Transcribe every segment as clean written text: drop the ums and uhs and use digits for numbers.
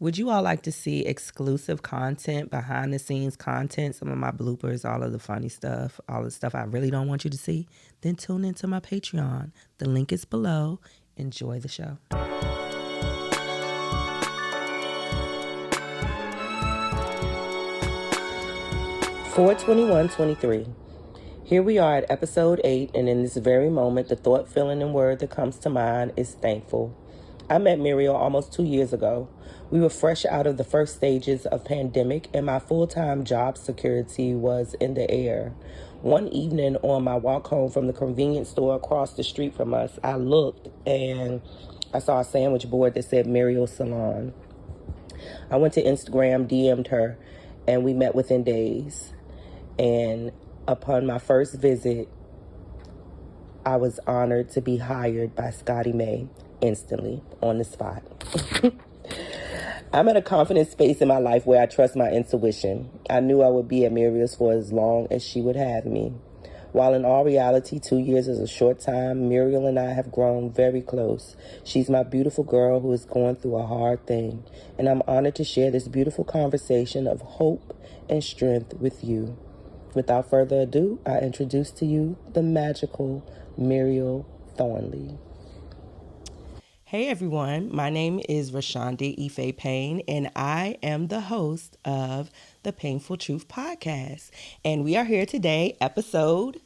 Would you all like to see exclusive content, behind the scenes content, some of my bloopers, all of the funny stuff, all the stuff I really don't want you to see? Then tune into my Patreon. The link is below. Enjoy the show. 4/21/23. Here we are at episode 8, and in this very moment, the thought, feeling, and word that comes to mind is thankful. I met Meriel almost 2 years ago. We were fresh out of the first stages of pandemic, and my full-time job security was in the air. One evening on my walk home from the convenience store across the street from us, I looked and I saw a sandwich board that said Meriel Salon. I went to Instagram, DM'd her, and we met within days. And upon my first visit, I was honored to be hired by Scotty May instantly on the spot. I'm at a confident space in my life where I trust my intuition. I knew I would be at Meriel's for as long as she would have me. While in all reality, 2 years is a short time, Meriel and I have grown very close. She's my beautiful girl who is going through a hard thing, and I'm honored to share this beautiful conversation of hope and strength with you. Without further ado, I introduce to you the magical Meriel Thornley. Hey everyone, my name is Rashanda Ife Payne, and I am the host of the Painful Truth podcast. And we are here today, episode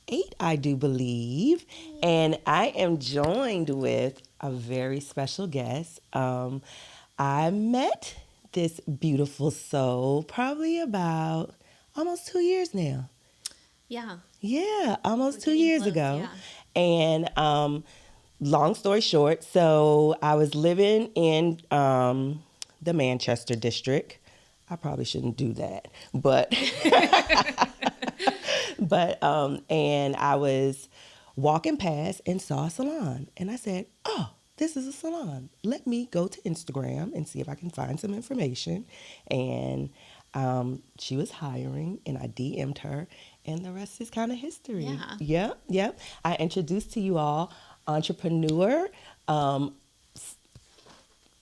8, I do believe, and I am joined with a very special guest. I met this beautiful soul probably about almost 2 years now. Yeah, almost 2 years ago. Yeah. And long story short, so I was living in the Manchester district. I probably shouldn't do that, but and I was walking past and saw a salon, and I said, "Oh, this is a salon. Let me go to Instagram and see if I can find some information." And she was hiring, and I DM'd her, and the rest is kind of history. Yeah. Yep. I introduced to you all entrepreneur. I'm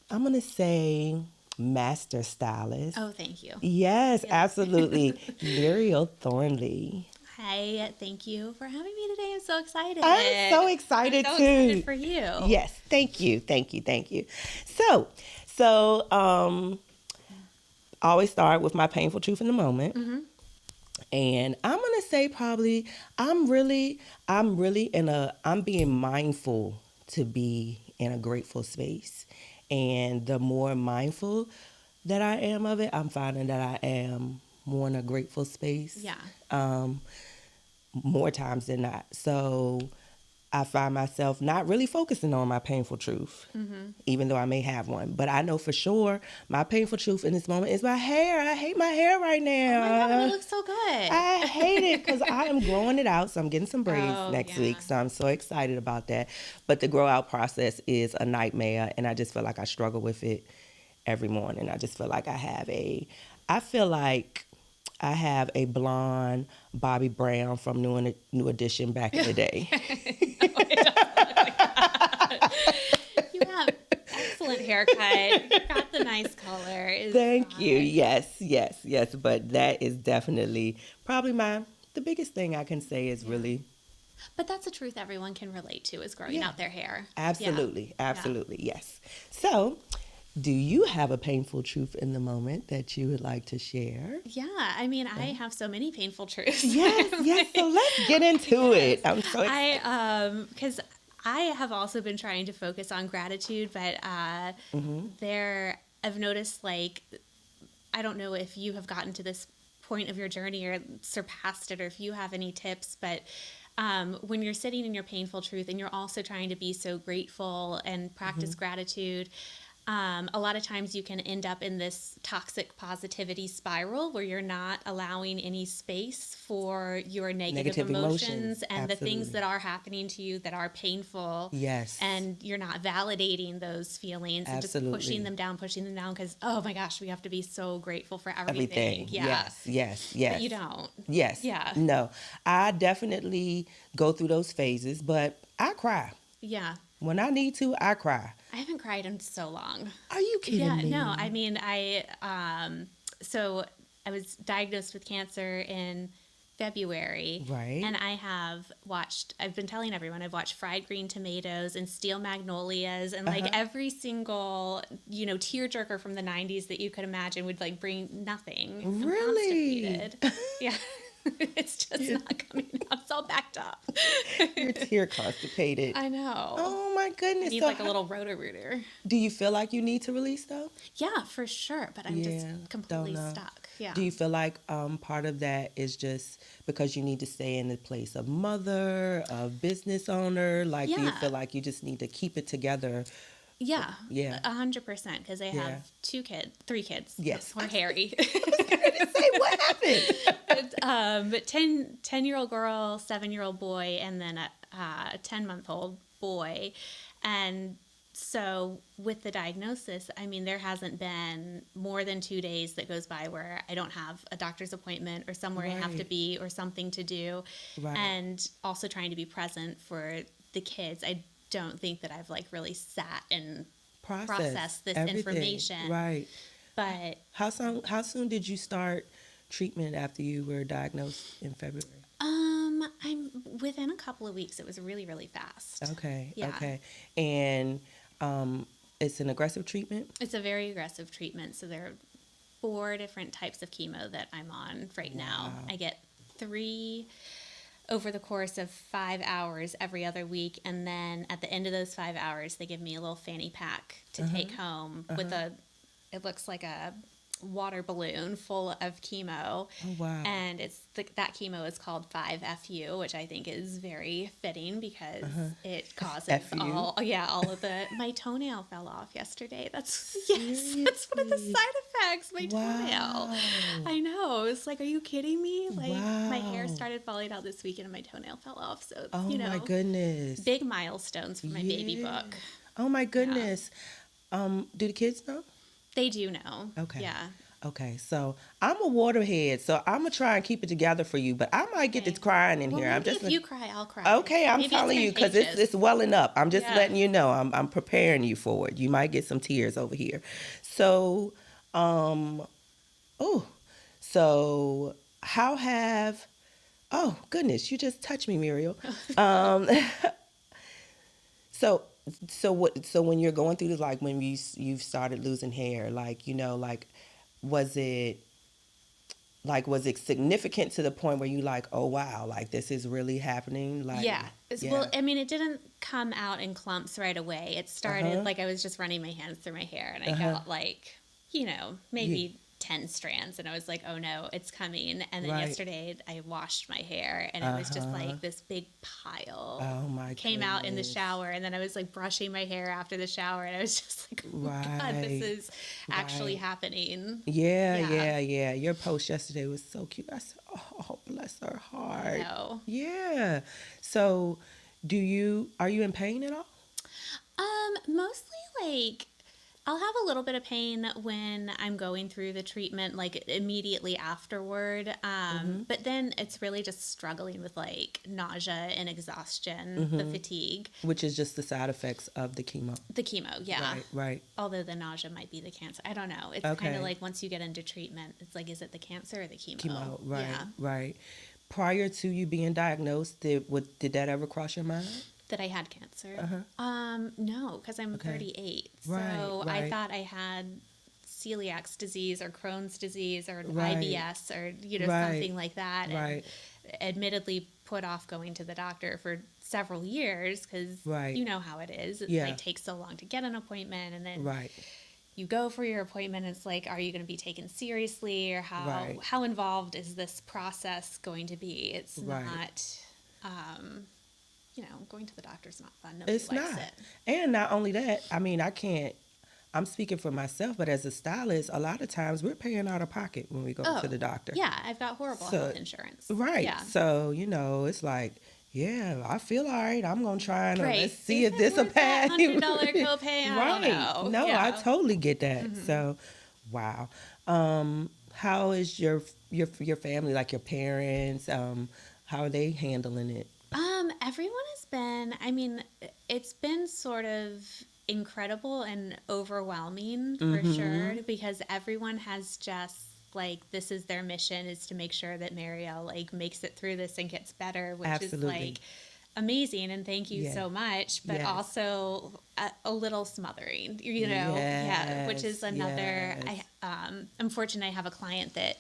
going to say master stylist. Oh, thank you. Yes, absolutely. Meriel Thornley. Hi, thank you for having me today. I'm so excited. I'm so excited I'm so too. excited for you. Yes, thank you. So, I always start with my painful truth in the moment. Mm-hmm. And I'm going to say probably I'm being mindful to be in a grateful space. And the more mindful that I am of it, I'm finding that I am more in a grateful space. Yeah. More times than not. So I find myself not really focusing on my painful truth, even though I may have one. But I know for sure my painful truth in this moment is my hair. I hate my hair right now. Oh my God, it looks so good. I hate it because I am growing it out. So I'm getting some braids next week. So I'm so excited about that. But the grow out process is a nightmare. And I just feel like I struggle with it every morning. I just feel like I have a blonde Bobby Brown from New Edition back in the day. You have excellent haircut. You got the nice color. Thank you. Yes. But that is definitely probably the biggest thing I can say is really. But that's a truth everyone can relate to is growing out their hair. Absolutely. Yes. So, do you have a painful truth in the moment that you would like to share? Yeah, I mean, I have so many painful truths. Yes. So let's get into it. I'm so excited. Because I have also been trying to focus on gratitude, but I've noticed, like, I don't know if you have gotten to this point of your journey or surpassed it, or if you have any tips, but when you're sitting in your painful truth and you're also trying to be so grateful and practice gratitude, a lot of times you can end up in this toxic positivity spiral where you're not allowing any space for your negative emotions and the things that are happening to you that are painful. Yes. And you're not validating those feelings and just pushing them down because, oh my gosh, we have to be so grateful for everything. Yeah. Yes. But you don't. Yes. Yeah. No, I definitely go through those phases, but I cry. Yeah. When I need to, I cry. I haven't cried in so long. Are you kidding me? No, I mean, so I was diagnosed with cancer in February. Right. And I've been telling everyone, I've watched Fried Green Tomatoes and Steel Magnolias and like every single, tearjerker from the 90s that you could imagine would like bring nothing. Really? I'm constipated. Yeah. It's just not coming out. It's all backed up. You're tear constipated. I know. Oh my goodness. I need So like a little roto-rooter. do you feel like you need to release though? Yeah, for sure. But I'm just completely stuck. Yeah. Do you feel like part of that is just because you need to stay in the place of mother, of business owner? Like, do you feel like you just need to keep it together? Yeah. Yeah. 100%. Because I have 3 kids. Yes. Or Harry. Say, what happened? But 10-year-old girl, 7-year-old boy, and then a 10-month-old boy. And so with the diagnosis, I mean, there hasn't been more than 2 days that goes by where I don't have a doctor's appointment or somewhere I have to be or something to do. Right. And also trying to be present for the kids. I don't think that I've like really sat and processed this information. Right. But how soon did you start treatment after you were diagnosed in February? I'm within a couple of weeks. It was really, really fast. Okay. Yeah. Okay. And it's an aggressive treatment? It's a very aggressive treatment. So there are 4 different types of chemo that I'm on right now. I get 3 over the course of 5 hours every other week. And then at the end of those 5 hours, they give me a little fanny pack to take home with it looks like a water balloon full of chemo. Oh, wow. And that chemo is called 5FU, which I think is very fitting because it causes all of my toenail fell off yesterday. That's one of the side effects. My toenail. I know. It's like, are you kidding me? Like my hair started falling out this weekend and my toenail fell off. So my goodness. Big milestones for my baby book. Oh my goodness. Do the kids know? They do know. Okay. Yeah. Okay, so I'm a waterhead, so I'm gonna try and keep it together for you. But I might get this crying in here. Maybe I'm just if you cry, I'll cry. Okay, I'm telling you because it's welling up. I'm just letting you know. I'm preparing you for it. You might get some tears over here. So, how have? Oh goodness, you just touched me, Meriel. So what? So when you're going through this, like when you've started losing hair, like was it significant to the point where you like, oh wow, like this is really happening? Like Well, I mean, it didn't come out in clumps right away. It started like I was just running my hands through my hair, and I got like maybe 10 strands, and I was like, oh no, it's coming. And then yesterday I washed my hair, and it was just like this big pile. Oh my came out in the shower, and then I was like brushing my hair after the shower, and I was just like, oh my God, this is actually happening. Yeah. Your post yesterday was so cute. I said, oh, bless her heart. I know. Yeah. So are you in pain at all? Mostly like I'll have a little bit of pain when I'm going through the treatment, like immediately afterward. But then it's really just struggling with like nausea and exhaustion, the fatigue. Which is just the side effects of the chemo. The chemo, yeah. Right. Although the nausea might be the cancer. I don't know. It's kind of like once you get into treatment, it's like, is it the cancer or the chemo? Right. Prior to you being diagnosed, did that ever cross your mind? That I had cancer? No, because I'm 38. So I thought I had celiac disease or Crohn's disease or IBS or something like that. And admittedly put off going to the doctor for several years because you know how it is. It like takes so long to get an appointment, and then you go for your appointment. And it's like, are you going to be taken seriously, or how involved is this process going to be? It's not. Going to the doctor's not fun. Nobody likes it. And not only that, I mean, I'm speaking for myself, but as a stylist, a lot of times we're paying out of pocket when we go to the doctor. Yeah, I've got horrible health insurance. Right. Yeah. So, it's like, yeah, I feel all right. I'm going to try and let's see if this will pass. $100 copay? I don't know. No, I totally get that. So, wow. How is your family, like your parents? How are they handling it? Everyone has been, I mean, it's been sort of incredible and overwhelming for sure because everyone has just like this is their mission is to make sure that Meriel like makes it through this and gets better, which is Absolutely. like amazing and thank you Yeah. so much, but Yes. also a little smothering, yeah, which is Yes. another. Yes. I'm fortunate I have a client that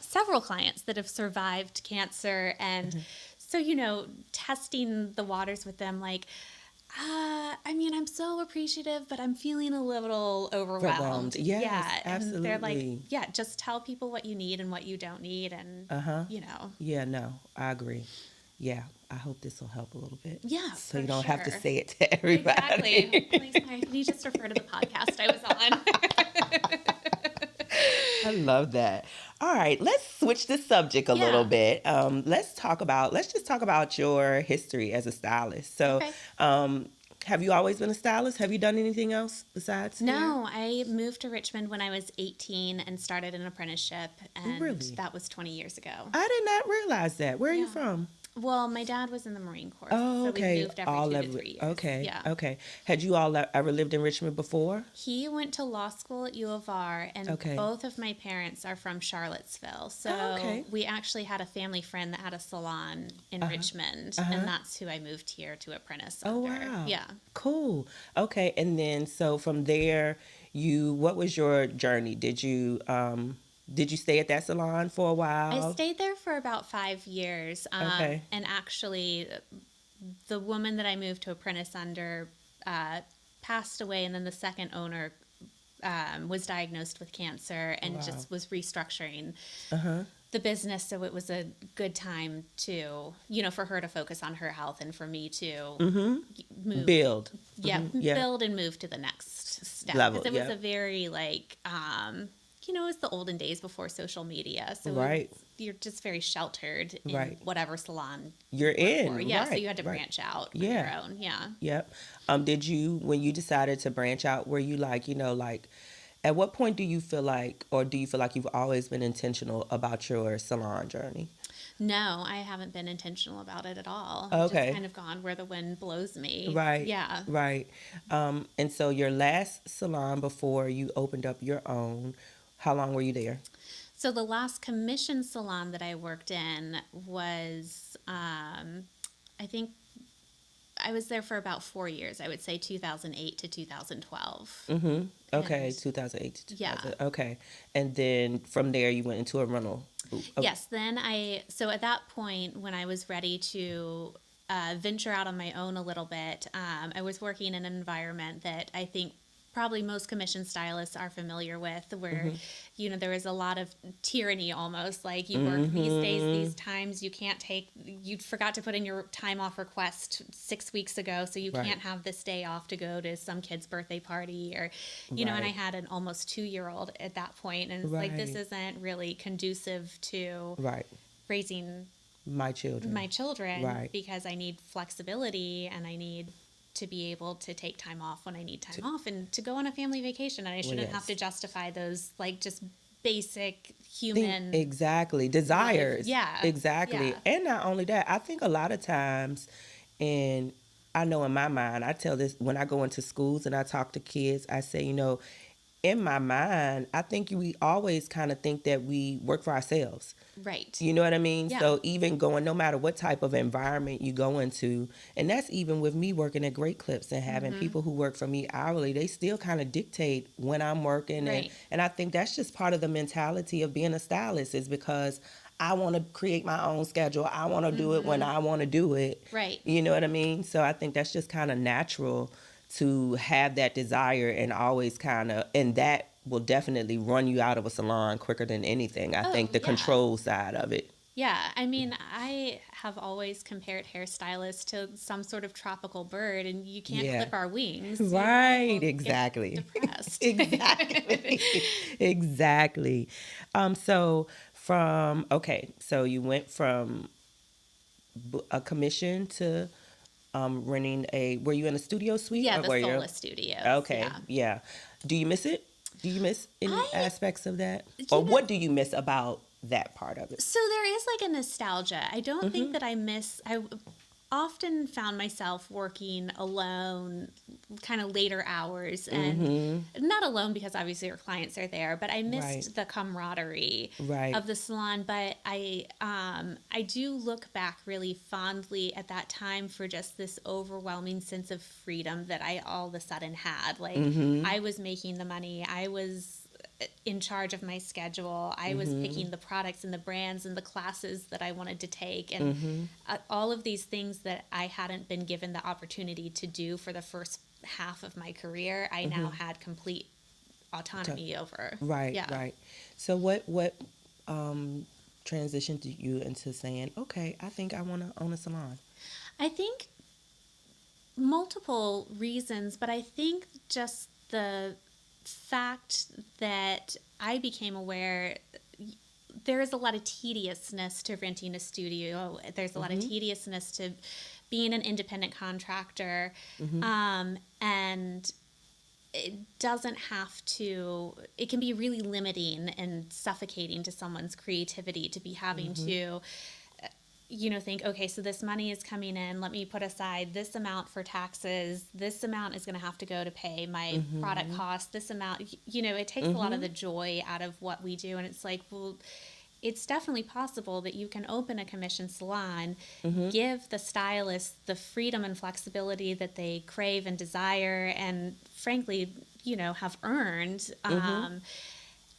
several clients that have survived cancer, and so testing the waters with them, like. I mean, I'm so appreciative, but I'm feeling a little overwhelmed. Yes, Yeah. And they're like, absolutely. yeah, just tell people what you need and what you don't need. And, Yeah, no, I agree. Yeah, I hope this will help a little bit. Yeah, So for you don't have to sure. say it to everybody. Exactly. Please, can you just refer to the podcast I was on? I love that. All right, let's switch the subject a little bit. Let's just talk about your history as a stylist. So, Okay. have you always been a stylist? Have you done anything else besides hair? No, I moved to Richmond when I was 18 and started an apprenticeship, and Really? that was 20 years ago. I did not realize that. Where are you Yeah. from? Well, my dad was in the Marine Corps, Oh, so okay. we moved every 2 to 3 years. Okay, Yeah. okay. Had you all ever lived in Richmond before? He went to law school at U of R, and Okay. both of my parents are from Charlottesville. So okay. we actually had a family friend that had a salon in Richmond, and that's who I moved here to apprentice Oh, under. wow. Yeah. Cool. Okay, and then so from there, what was your journey? Did you stay at that salon for a while? I stayed there for about 5 years. Okay. And actually, the woman that I moved to apprentice under passed away, and then the second owner was diagnosed with cancer and just was restructuring the business. So it was a good time to, for her to focus on her health and for me to move. Build. Yeah, Yeah. build and move to the next step. Level, Because it was yeah. a very it was the olden days before social media. So Right. you're just very sheltered in Right. whatever salon You're work in. for. Yeah, so Right, you had to right. branch out on Yeah. your own. Yeah. Yep. Did you, when you decided to branch out, were you like, at what point do you feel like you've always been intentional about your salon journey? No, I haven't been intentional about it at all. Okay. I've just kind of gone where the wind blows me. Right. Yeah. Right. And so your last salon before you opened up your own, how long were you there? So the last commission salon that I worked in was, I think I was there for about 4 years. I would say 2008 to 2012. Mm-hmm. Okay, And 2008 to 2000. yeah. Okay. And then from there you went into a rental. Okay. Yes. Then so at that point, when I was ready to venture out on my own a little bit, I was working in an environment that I think probably most commission stylists are familiar with, where there is a lot of tyranny, almost like you work these days, these times, you forgot to put in your time off request 6 weeks ago, so you Right. can't have this day off to go to some kid's birthday party, or and I Right. had an almost 2-year-old at that point, and it's like, this Right. isn't really conducive to Right. raising My children. my children, Right. because I need flexibility and I need to be able to take time off when I need time off, and to go on a family vacation, and I shouldn't yes. have to justify those like just basic human Exactly. Desires. Yeah. Exactly. Yeah. And not only that, I think a lot of times, and I know in my mind, I tell this when I go into schools and I talk to kids, I say, in my mind, I think we always kind of think that we work for ourselves. Right. You know what I mean? Yeah. So even going, no matter what type of environment you go into, and that's even with me working at Great Clips and having people who work for me hourly, they still kind of dictate when I'm working. Right. And I think that's just part of the mentality of being a stylist, is because I want to create my own schedule. I want to do it when I want to do it. Right. You know what I mean? So I think that's just kind of natural to have that desire, and always and that will definitely run you out of a salon quicker than anything. I think the yeah. control side of it. Yeah, I mean, I have always compared hairstylists to some sort of tropical bird, and you can't Yeah. clip our wings. Right, We'll get exactly. depressed. Exactly. Exactly. So you went from a commission to renting were you in a studio suite? Yeah, or the were you- Soulless Studios. Okay, Yeah. yeah. Do you miss it? Do you miss any aspects of that? Or know- what do you miss about that part of it? So there is like a nostalgia. I don't think that I miss. often found myself working alone, kind of later hours, and not alone because obviously your clients are there, but I Right. missed the camaraderie Right. of the salon. But I do look back really fondly at that time for just this overwhelming sense of freedom that I all of a sudden had. Like, I was making the money, I was in charge of my schedule. I was picking the products and the brands and the classes that I wanted to take, and all of these things that I hadn't been given the opportunity to do for the first half of my career, I now had complete autonomy over. Right. Yeah. Right. So what transitioned you into saying, okay, I think I want to own a salon? I think multiple reasons, but I think just the fact that I became aware there is a lot of tediousness to renting a studio. There's a lot of tediousness to being an independent contractor. And it doesn't have to, it can be really limiting and suffocating to someone's creativity to be having to think, okay, so this money is coming in, let me put aside this amount for taxes, this amount is going to have to go to pay my product costs, this amount, it takes a lot of the joy out of what we do. And it's like, well, it's definitely possible that you can open a commission salon, give the stylist the freedom and flexibility that they crave and desire and frankly, have earned.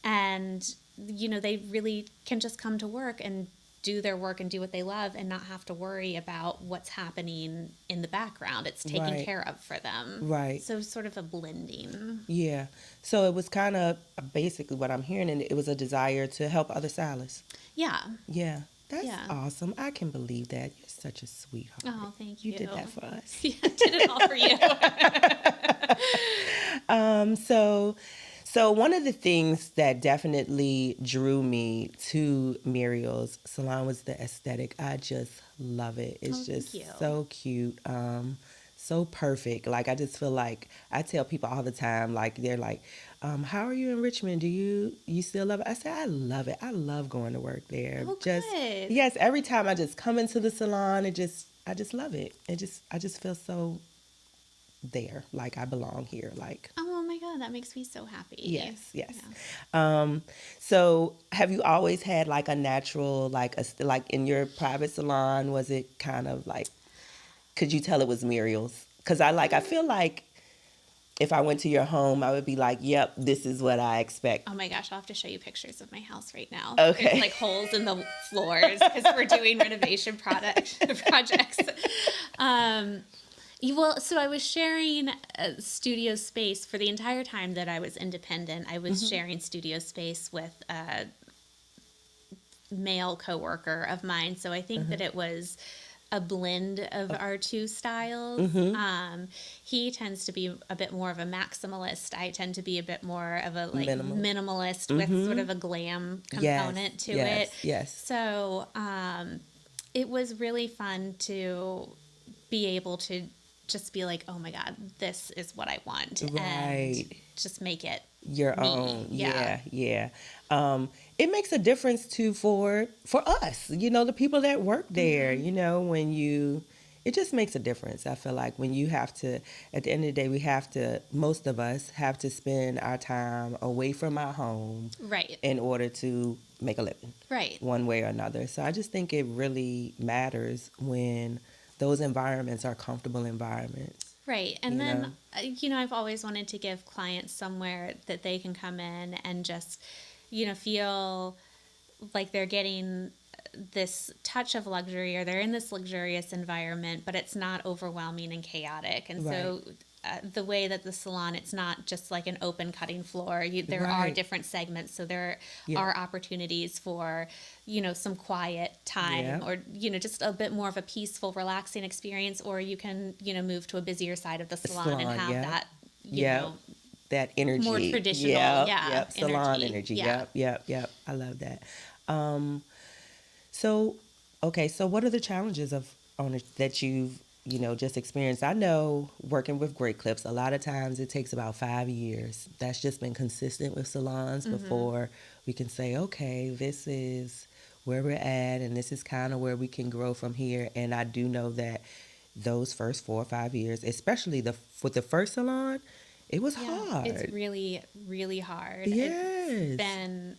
And, they really can just come to work and do their work and do what they love and not have to worry about what's happening in the background. It's taken Right. care of for them. Right. So sort of a blending. Yeah. So it was kind of basically what I'm hearing, and it was a desire to help other stylists. Yeah. Yeah. That's Yeah. awesome. I can believe that. You're such a sweetheart. Oh, thank you. You did that for us. Yeah, I did it all for you. So one of the things that definitely drew me to Meriel's salon was the aesthetic. I just love it. It's just thank you. so cute. So perfect. Like, I just feel like I tell people all the time, like, they're like, how are you in Richmond? Do you still love it? I say, I love it. I love going to work there. Oh, Just, good. yes, every time I just come into the salon, I just love it. I just feel so there, like I belong here, like. Oh my God, that makes me so happy. Yes. Yeah. So have you always had like a natural, like in your private salon, was it kind of like, could you tell it was Muriel's? Because I feel like if I went to your home, I would be like, yep, this is what I expect. Oh my gosh, I'll have to show you pictures of my house right now. Okay. There's like holes in the floors because we're doing renovation projects. Well, so I was sharing a studio space for the entire time that I was independent. I was sharing studio space with a male coworker of mine. So I think that it was a blend of our two styles. He tends to be a bit more of a maximalist. I tend to be a bit more of a minimalist with sort of a glam component to it. Yes. So it was really fun to be able to just be like, oh my God, this is what I want. Right. And just make it Your me. own. Yeah. Yeah. It makes a difference too for us, the people that work there, it just makes a difference. I feel like when you have to, at the end of the day, most of us have to spend our time away from our home. Right. In order to make a living. Right. One way or another. So I just think it really matters when those environments are comfortable environments. Right. And then, I've always wanted to give clients somewhere that they can come in and just, feel like they're getting this touch of luxury or they're in this luxurious environment, but it's not overwhelming and chaotic. And so the way that the salon, it's not just like an open cutting floor. There are different segments. So there are opportunities for, some quiet time or, just a bit more of a peaceful, relaxing experience. Or you can, move to a busier side of the salon and have that, that energy. More traditional, salon energy. Yeah. Yep. I love that. So what are the challenges of owners that you've just experienced? I know working with Great Clips, a lot of times it takes about 5 years. That's just been consistent with salons before we can say, okay, this is where we're at, and this is kind of where we can grow from here. And I do know that those first 4 or 5 years, especially with the first salon, it was Yeah, it's hard. really, really hard. It's Yes. been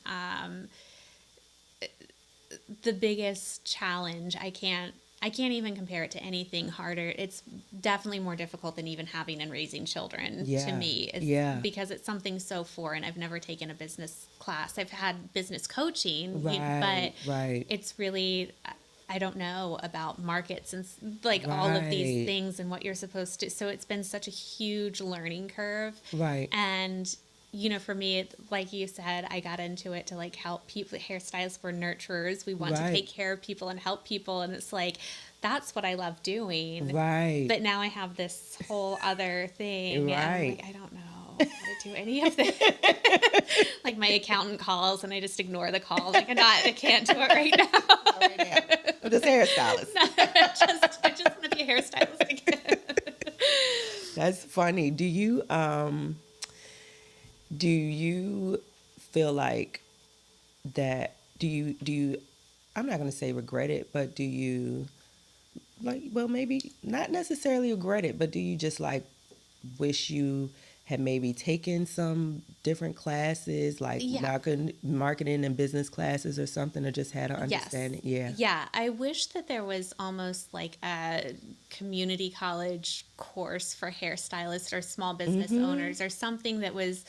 the biggest challenge. I can't even compare it to anything harder. It's definitely more difficult than even having and raising children to Yeah. me. It's Yeah. because it's something so foreign. I've never taken a business class. I've had business coaching, Right. but Right. it's really, I don't know about markets and like all of these Right. things and what you're supposed to. So it's been such a huge learning curve. Right. And for me, like you said, I got into it to like help people. Hairstylists were nurturers. We want to Right. take care of people and help people. And it's like, that's what I love doing. Right. But now I have this whole other thing. And I'm Right. like, I don't know how to do any of this. Like my accountant calls and I just ignore the call. Like I can't do it right now. Right now. I'm just hairstylist. I just want to be a hairstylist again. That's funny. Do you feel like that? Do you? I'm not gonna say regret it, but do you like? Well, maybe not necessarily regret it, but do you just like wish you had maybe taken some different classes, like Yeah. marketing and business classes or something, or just had an understanding? Yes. Yeah. Yeah. I wish that there was almost like a community college course for hairstylists or small business owners or something that was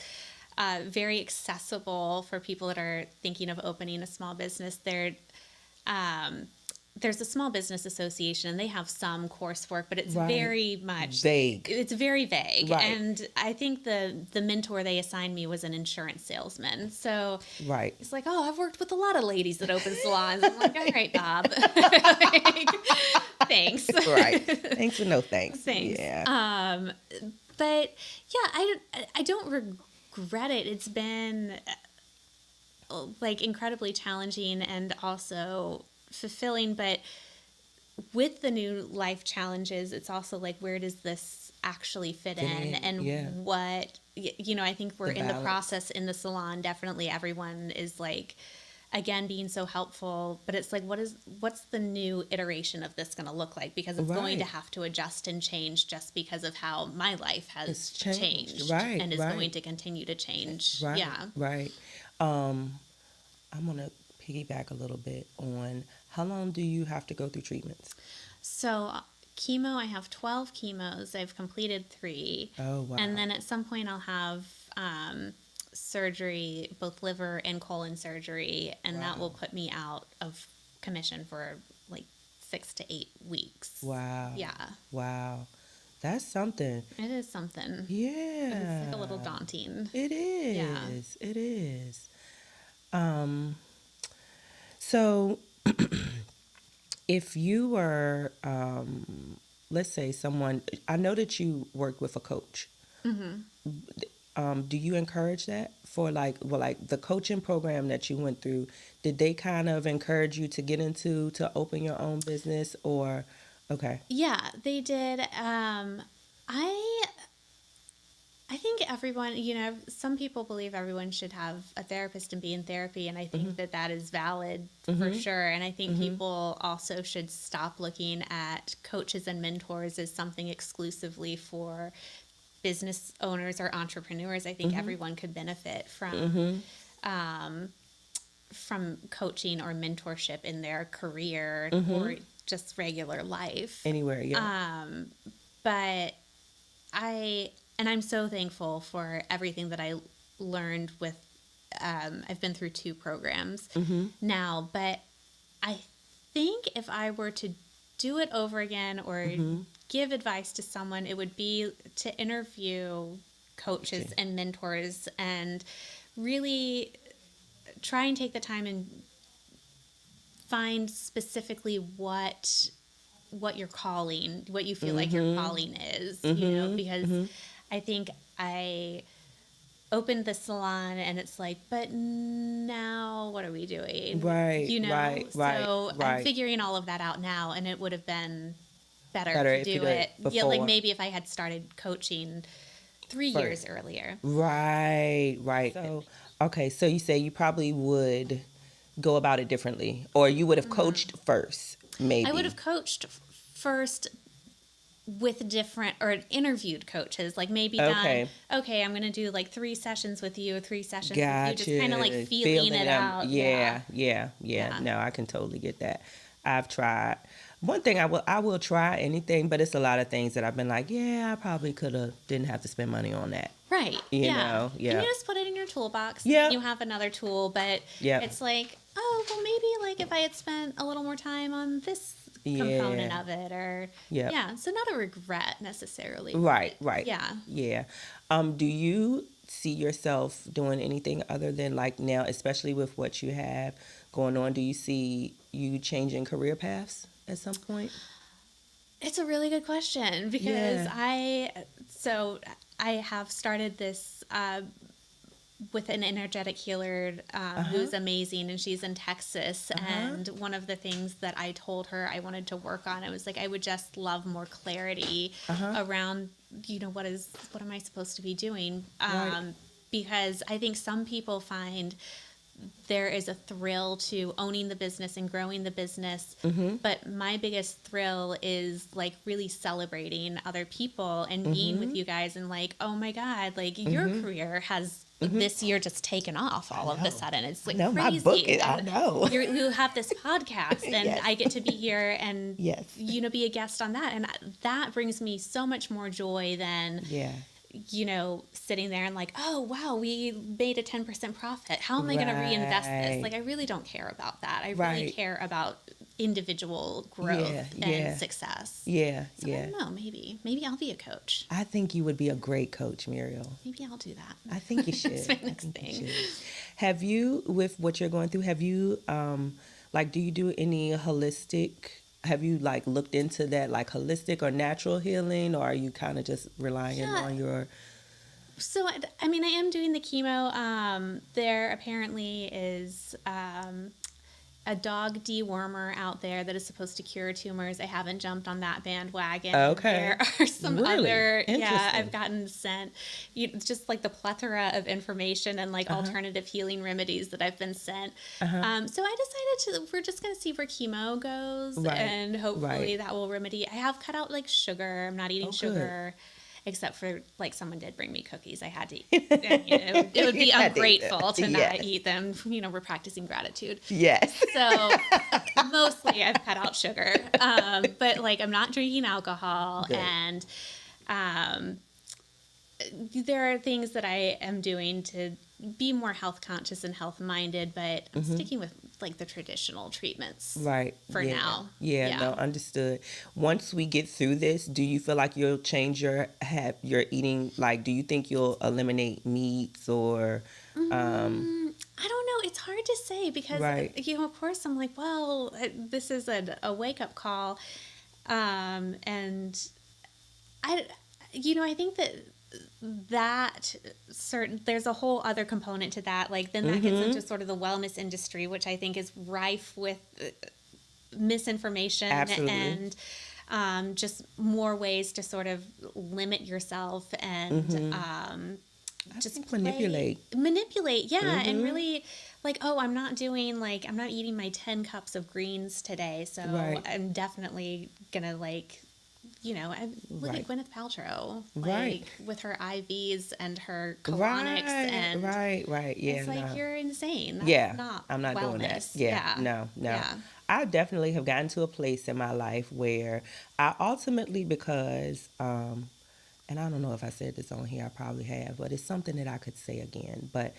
very accessible for people that are thinking of opening a small business. There's a small business association and they have some coursework, but it's Right. very much Vague. It's very vague. Right. And I think the mentor they assigned me was an insurance salesman. So Right. it's like, oh, I've worked with a lot of ladies that open salons. I'm like, all right, Bob. Like, thanks. Right. Thanks for no thanks. Thanks. Yeah. But yeah, I don't regret it. It's been like incredibly challenging and also fulfilling, but with the new life challenges, it's also like, where does this actually fit in? And yeah. what, I think we're The in the balance. process in the salon. Definitely everyone is like, again, being so helpful, but it's like, what's the new iteration of this going to look like? Because it's going to Right. have to adjust and change just because of how my life has It's changed. changed Right, and is right. going to continue to change. Right. Yeah. Right. I'm gonna piggyback a little bit on how long do you have to go through treatments? So chemo, I have 12 chemos. I've completed 3. Oh wow. And then at some point I'll have surgery, both liver and colon surgery, and that will put me out of commission for like 6 to 8 weeks. Wow. Yeah. Wow. That's something. It is something. Yeah. It's like a little daunting. It is. Yeah. It is. So if you were, let's say someone, I know that you worked with a coach. Do you encourage that for like the coaching program that you went through? Did they kind of encourage you to get into to open your own business or? Okay. Yeah, they did. I think everyone, some people believe everyone should have a therapist and be in therapy, and I think that is valid for sure. And I think people also should stop looking at coaches and mentors as something exclusively for business owners or entrepreneurs. I think everyone could benefit from coaching or mentorship in their career or just regular life. Anywhere, yeah. But I'm so thankful for everything that I learned with, I've been through 2 programs now, but I think if I were to do it over again or give advice to someone, it would be to interview coaches and mentors and really try and take the time and find specifically what your calling, what you feel like your calling is, because I think I opened the salon and it's like, but now what are we doing? Right, So I'm right. figuring all of that out now, and it would have been better to if you do did it. before. Yeah, like maybe if I had started coaching 3 years earlier. Right. So, okay. So you say you probably would go about it differently, or you would have coached first, maybe? I would have coached first with different or interviewed coaches, like maybe done, Okay. okay, I'm going to do like 3 sessions with you, 3 sessions with you, just Gotcha. kind of like feeling it out. Yeah. No, I can totally get that. I've tried. One thing I will try anything, but it's a lot of things that I've been like, yeah, I probably could have didn't have to spend money on that. Right. You Yeah. know, And yeah. you just put it in your toolbox. Yeah. You have another tool, but Yeah. it's like, oh, well, maybe like if I had spent a little more time on this component Yeah. of it, or Yeah. yeah. So not a regret necessarily. Right, but right. Yeah. Yeah. Do you see yourself doing anything other than like now, especially with what you have going on? Do you see you changing career paths at some point? It's a really good question because Yeah. I have started this with an energetic healer who's amazing, and she's in Texas. And one of the things that I told her I wanted to work on, I was like, I would just love more clarity around, what am I supposed to be doing? Right. Because I think some people find there is a thrill to owning the business and growing the business. But my biggest thrill is like really celebrating other people and being with you guys and like, oh my God, like your career has this year just taken off all of a sudden. It's like No, my crazy. book is, I And know. you have this podcast and Yes. I get to be here and, Yes. be a guest on that. And that brings me so much more joy than, Yeah. sitting there and like, oh, wow, we made a 10% profit. How am I going to reinvest this? Right. Like, I really don't care about that. I really Right. care about individual growth Yeah. and success. Yeah. So I don't know, maybe I'll be a coach. I think you would be a great coach, Muriel. Maybe I'll do that. I think you should. It's my I next think you thing. should. Have you, with what you're going through, have you, do you do any holistic, have you like looked into that, like holistic or natural healing, or are you kind of just relying on your... So, I mean, I am doing the chemo. There apparently is a dog dewormer out there that is supposed to cure tumors. I haven't jumped on that bandwagon. Okay. There are some Really? other, Interesting. I've gotten sent just like the plethora of information and like alternative healing remedies that I've been sent. So I decided we're just going to see where chemo goes, Right. and hopefully Right. that will remedy. I have cut out like sugar. I'm not eating Oh, good. sugar. Except for, like, someone did bring me cookies. I had to eat. It would be You had to eat ungrateful them. to Yes. not eat them. We're practicing gratitude. Yes. So, mostly I've cut out sugar. But, like, I'm not drinking alcohol. Good. And there are things that I am doing to be more health conscious and health minded, but I'm sticking with, like, the traditional treatments. Right. For Yeah. now. Yeah, no, understood. Once we get through this, do you feel like you'll change your eating? Like, do you think you'll eliminate meats or? I don't know. It's hard to say because, Right. of course, I'm like, well, this is a wake up call. And I think that there's a whole other component to that. Like, then that gets into sort of the wellness industry, which I think is rife with misinformation. Absolutely. And just more ways to sort of limit yourself and just think manipulate. Yeah. And really, like, oh, I'm not eating my 10 cups of greens today, so Right. I'm definitely gonna look Right. at Gwyneth Paltrow, Right. with her IVs and her colonics, and Right. Yeah, it's like, no. you're insane. That's Yeah, not I'm not doing that. wellness. Yeah, no. Yeah. I definitely have gotten to a place in my life where I ultimately, because, and I don't know if I said this on here, I probably have, but it's something that I could say again. But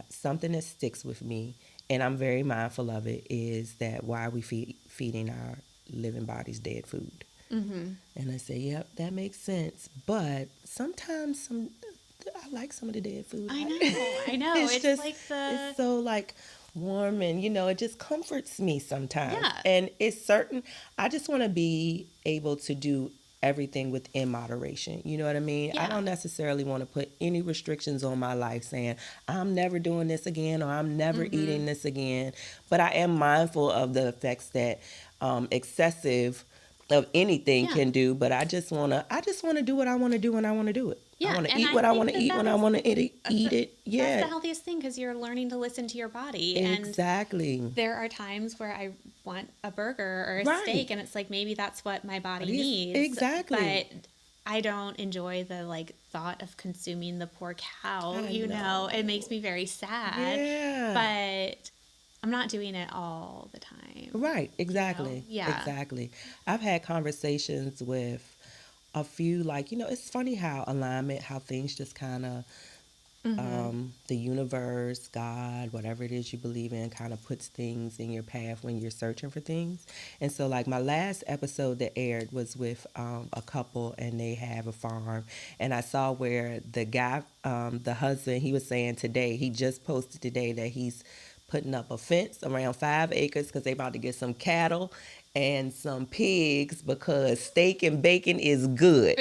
something that sticks with me, and I'm very mindful of it, is that why are we feeding our living bodies dead food? And I say, yep, that makes sense. But sometimes I like some of the dead food. I know. It's just like it's so like warm, and it just comforts me sometimes. Yeah. And it's certain. I just want to be able to do everything within moderation. You know what I mean? I Yeah. don't necessarily want to put any restrictions on my life saying I'm never doing this again or I'm never eating this again. But I am mindful of the effects that excessive of anything Yeah. can do, but I just wanna do what I want to do when I want to do it. I Yeah, want to and eat I what I think want to that eat when I want to eat it. that's Yeah, the healthiest thing because you're learning to listen to your body. And exactly. there are times where I want a burger or a Right. steak, and it's like maybe that's what my body Yes, needs, exactly. but I don't enjoy the like thought of consuming the poor cow. I You know, it know. makes me very sad, Yeah. but I'm not doing it all the time. Right. You know, Exactly. yeah. Exactly. I've had conversations with a few, like, it's funny how alignment, how things just kind of Mm-hmm. the universe, God, whatever it is you believe in, kind of puts things in your path when you're searching for things. And so, like, my last episode that aired was with a couple, and they have a farm. And I saw where the guy, the husband, he was saying today, he just posted today that he's putting up a fence around 5 acres because they about to get some cattle and some pigs because steak and bacon is good.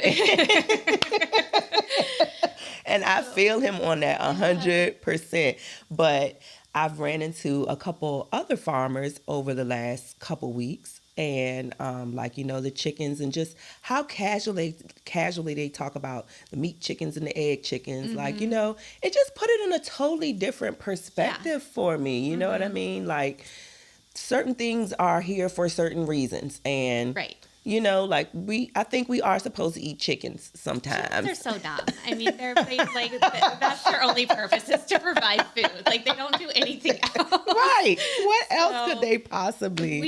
And I So, feel him on that a yeah. 100%. But I've ran into a couple other farmers over the last couple weeks, and like, the chickens, and just how casually they talk about the meat chickens and the egg chickens. Like, Mm-hmm. it just put it in a totally different Yeah. perspective for me. You know what I Mm-hmm. mean? Like, certain things are here for certain reasons, and Right. like, I think we are supposed to eat chickens Chickens are sometimes. so dumb. I mean, that's their only purpose is to provide food. Like they don't do anything else. Right. What else could So they possibly?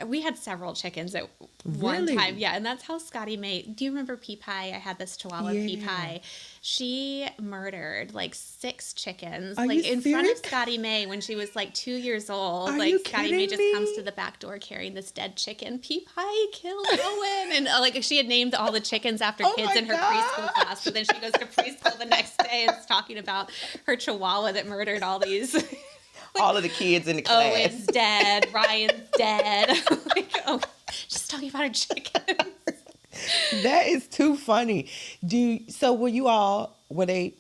we had several chickens at one time. Really? Yeah, and that's how Scotty made. Do you remember Pea Pie? I had this Chihuahua Pea Yeah. Pie. She murdered like 6 chickens, Are you like in front of serious? Scotty May when she was like 2 years old. Are Like you Scotty May kidding just comes to me? the back door carrying this dead chicken. Pea Pie killed Owen, and like she had named all the chickens after Oh kids my in her preschool class. gosh. But then she goes to preschool the next day and is talking about her Chihuahua that murdered all these. Like, All of the kids in the Owen's class. dead, Ryan's dead. Like, oh, just talking about her chickens. That is too funny. So were they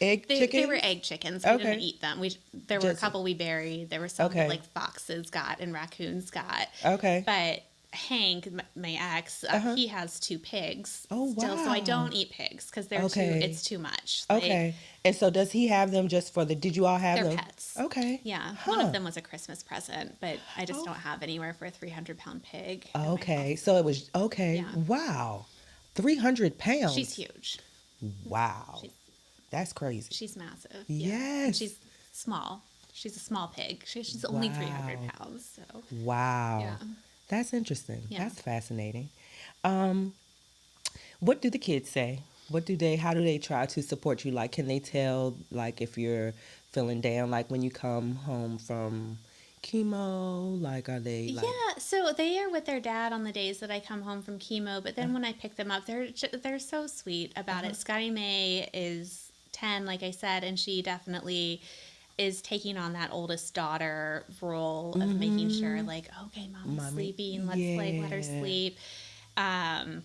egg They were chickens? egg chickens. We didn't Okay. eat them. There were a Just couple we buried. There were some that okay. like foxes got and raccoons got. Okay. But Hank, my ex, Uh-huh. he has 2 pigs Oh still. So I wow. don't eat pigs because Okay. it's too much. Like Okay. And so does he have them just did you all have they're them? pets. Okay. Yeah, one of Huh. them was a Christmas present, but I just Oh. don't have anywhere for a 300-pound pig at my Okay. house. So it was okay. Yeah, Wow. 300 she's pounds. huge. Wow. She's That's crazy. she's massive. Yeah, and Yes. she's small. She's a small pig. She's only 300 Wow. pounds. So Wow. yeah, That's interesting. yeah. That's fascinating. Um, what do the kids say? How do they try to support you? Like, can they tell, like, if you're feeling down, like when you come home from chemo? Like, are they like, Yeah, so they are with their dad on the days that I come home from chemo, but then when I pick them up, they're so sweet about uh-huh. it. Scotty May is 10, like I said, and she definitely is taking on that oldest daughter role of making sure, Mm-hmm. like, okay, mommy's Mommy? sleeping, let's like let her Yeah. sleep. Um,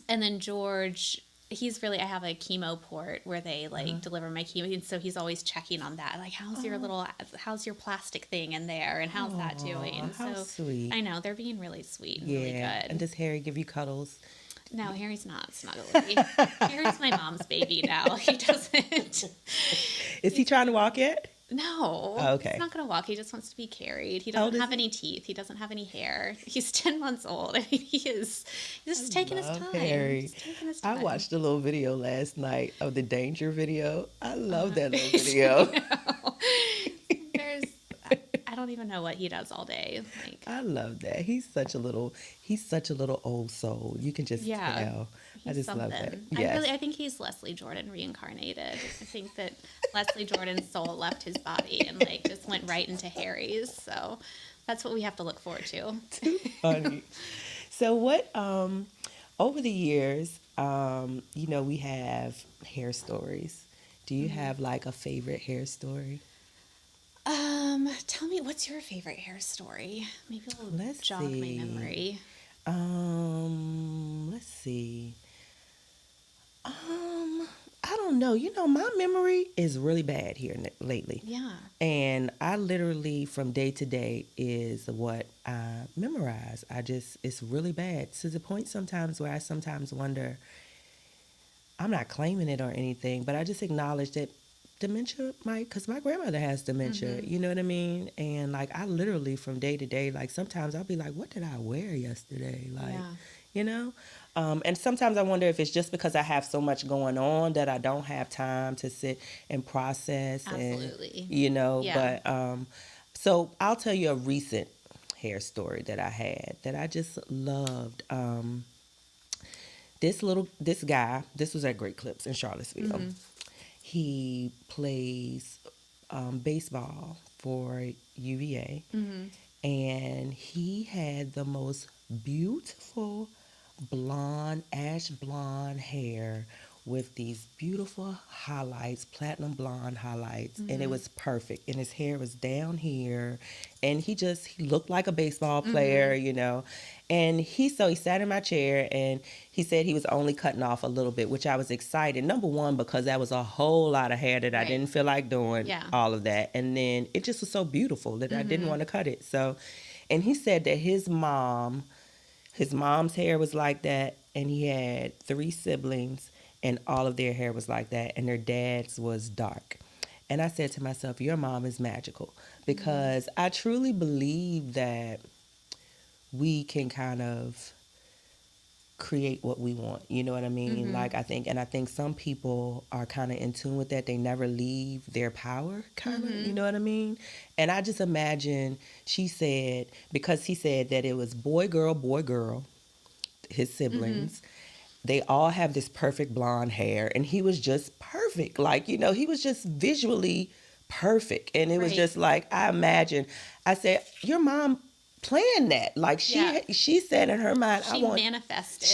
and then George, he's really, I have a chemo port where they like deliver my chemo, and so he's always checking on that, like Oh, how's your plastic thing in there, and how's that aw, doing? how So sweet. I know they're being really sweet and really Yeah. And good. does Harry give you cuddles? No, Harry's not snuggly. Harry's my mom's baby now. He doesn't. Is he He's trying to walk yet? no, Oh, he's okay. not gonna walk. He just wants to be carried. He How old doesn't is have he? any teeth. He doesn't have any hair. He's 10 months old. I mean, he's just taking his Love time. Harry. Just taking his I time. watched a little video last night of the danger video. I love that little I video. know. There's, I don't even know what he does all day. Like, I love that. He's such a little old soul. You can just yeah, tell. I he's just love that. something. Yes. I think he's Leslie Jordan reincarnated. I think that Leslie Jordan's soul left his body and like just went right into Harry's. So that's what we have to look forward to. Too funny. So what over the years, we have hair stories. Do you have like a favorite hair story? Tell me, what's your favorite hair story? Maybe it'll Let's jog my see. memory. Let's see. Um, I I don't know. My memory is really bad here lately. Yeah. And I literally, from day to day, is what I memorize. It's really bad to the point sometimes where I sometimes wonder, I'm not claiming it or anything, but I just acknowledge that dementia might, because my grandmother has dementia, you know what I mean? And like, I literally, from day to day, like, sometimes I'll be like, what did I wear yesterday? Like, Yeah. you know? And sometimes I wonder if it's just because I have so much going on that I don't have time to sit and process. Absolutely. And, Yeah. so I'll tell you a recent hair story that I had that I just loved. This guy, this was at Great Clips in Charlottesville. He plays baseball for UVA, and he had the most beautiful ash blonde hair with these beautiful highlights, platinum blonde highlights, and it was perfect. And his hair was down here, and he looked like a baseball player. And he sat in my chair, and he said he was only cutting off a little bit, which I was excited. Number one, because that was a whole lot of hair that I didn't feel like doing all of that. And then it just was so beautiful that I didn't want to cut it. So, and he said that his mom's hair was like that, and he had 3 siblings, and all of their hair was like that, and their dad's was dark. And I said to myself, your mom is magical, because I truly believe that we can kind of create what we want. You know what I mean? Like, I think some people are kind of in tune with that. They never leave their power, kind of, you know what I mean? And I just imagine she said, because he said that it was boy, girl, his siblings. They all have this perfect blonde hair, and he was just perfect. Like, he was just visually perfect. And it was just like, I said, your mom planned that. Like, she said in her mind, She manifested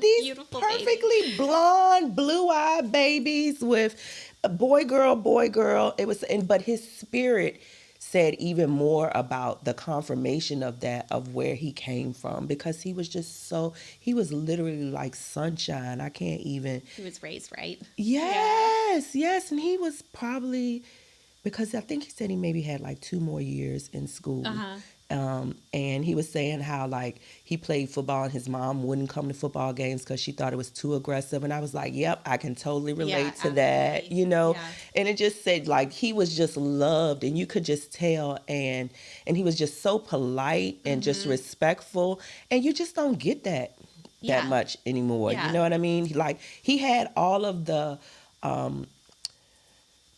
these beautiful perfectly baby. blonde, blue-eyed babies with a boy, girl. But his spirit said even more about the confirmation of that, of where he came from, because he was literally like sunshine. I can't even. He was raised right. Yes. And he was probably, because I think he said he maybe had like 2 more years in school. And he was saying how, like, he played football and his mom wouldn't come to football games because she thought it was too aggressive. And I was like, yep, I can totally relate to that, Yeah. And it just said, like, he was just loved, and you could just tell. And he was just so polite and just respectful. And you just don't get that much anymore. You know what I mean? Like, he had all of the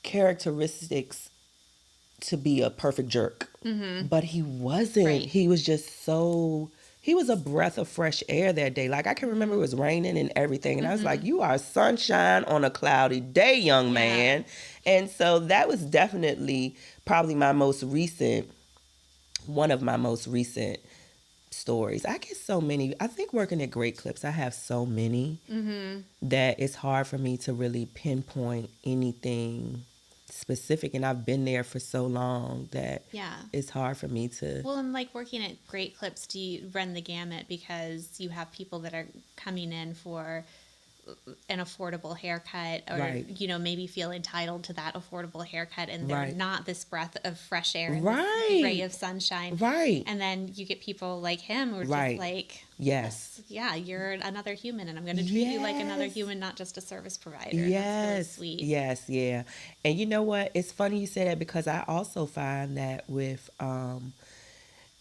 characteristics to be a perfect jerk, but he wasn't. Right. He was just he was a breath of fresh air that day. Like, I can remember it was raining and everything, and I was like, you are sunshine on a cloudy day, young man. And so that was definitely probably one of my most recent stories. I get so many. I think working at Great Clips, I have so many that it's hard for me to really pinpoint anything specific, and I've been there for so long that it's hard for me to. Well, and like working at Great Clips, do you run the gamut, because you have people that are coming in for an affordable haircut, or maybe feel entitled to that affordable haircut, and they're not this breath of fresh air and this ray of sunshine, and then you get people like him who are just like, you're another human, and I'm going to treat you like another human, not just a service provider. That's really sweet. And you know what, it's funny you say that, because I also find that with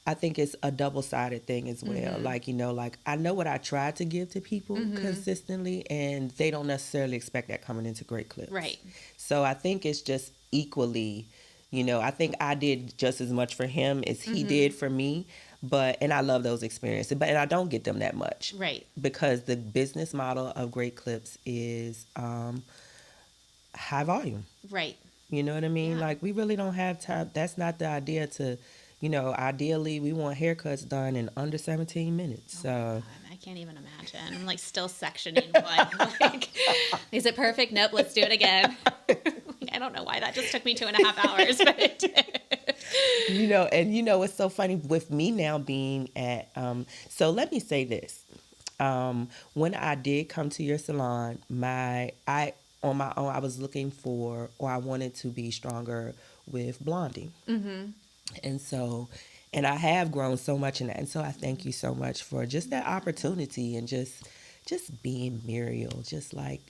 I think it's a double-sided thing as well. Like, like, I know what I try to give to people consistently, and they don't necessarily expect that coming into Great Clips. Right. So I think it's just equally, I think I did just as much for him as he did for me. And I love those experiences, and I don't get them that much. Right. Because the business model of Great Clips is high volume. Right. You know what I mean? Yeah. Like, we really don't have time. That's not the idea to, ideally we want haircuts done in under 17 minutes. Oh so God, I can't even imagine. I'm like still sectioning one. Like, is it perfect? Nope, let's do it again. I don't know why that just took me 2.5 hours, but it did. And what's so funny with me now being at, so let me say this. When I did come to your salon, I on my own I was looking for, or I wanted to be stronger with blonding. And so, and I have grown so much in that. And so I thank you so much for just that opportunity and just being Muriel. Just like,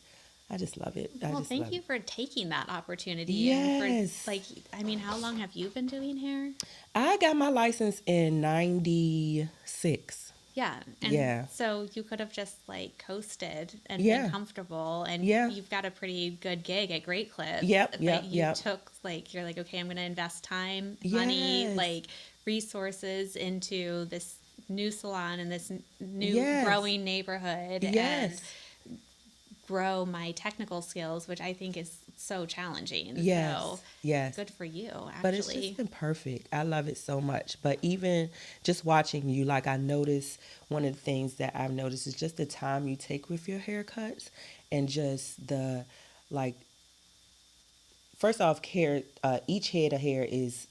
I just love it. I Well, just thank love you it. for taking that opportunity and for Yes. like, I mean, how long have you been doing hair? I got my license in 96. Yeah. And Yeah. so you could have just like coasted and been Yeah. comfortable and Yeah. you've got a pretty good gig at Great Clips, Yep. but Yep. you Yep. took like, you're like, okay, I'm going to invest time, money, Yes. like resources into this new salon in this new Yes. growing neighborhood and Yes. grow my technical skills, which I think is so challenging. So Yes. Yes. good for you, But it's just actually. been perfect. I love it so much. But even just watching you, like I notice one of the things that I've noticed is just the time you take with your haircuts and just the like first off hair each head of hair is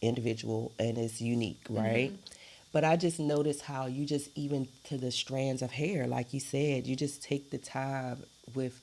individual and is unique, right? But I just notice how you just even to the strands of hair, like you said, you just take the time with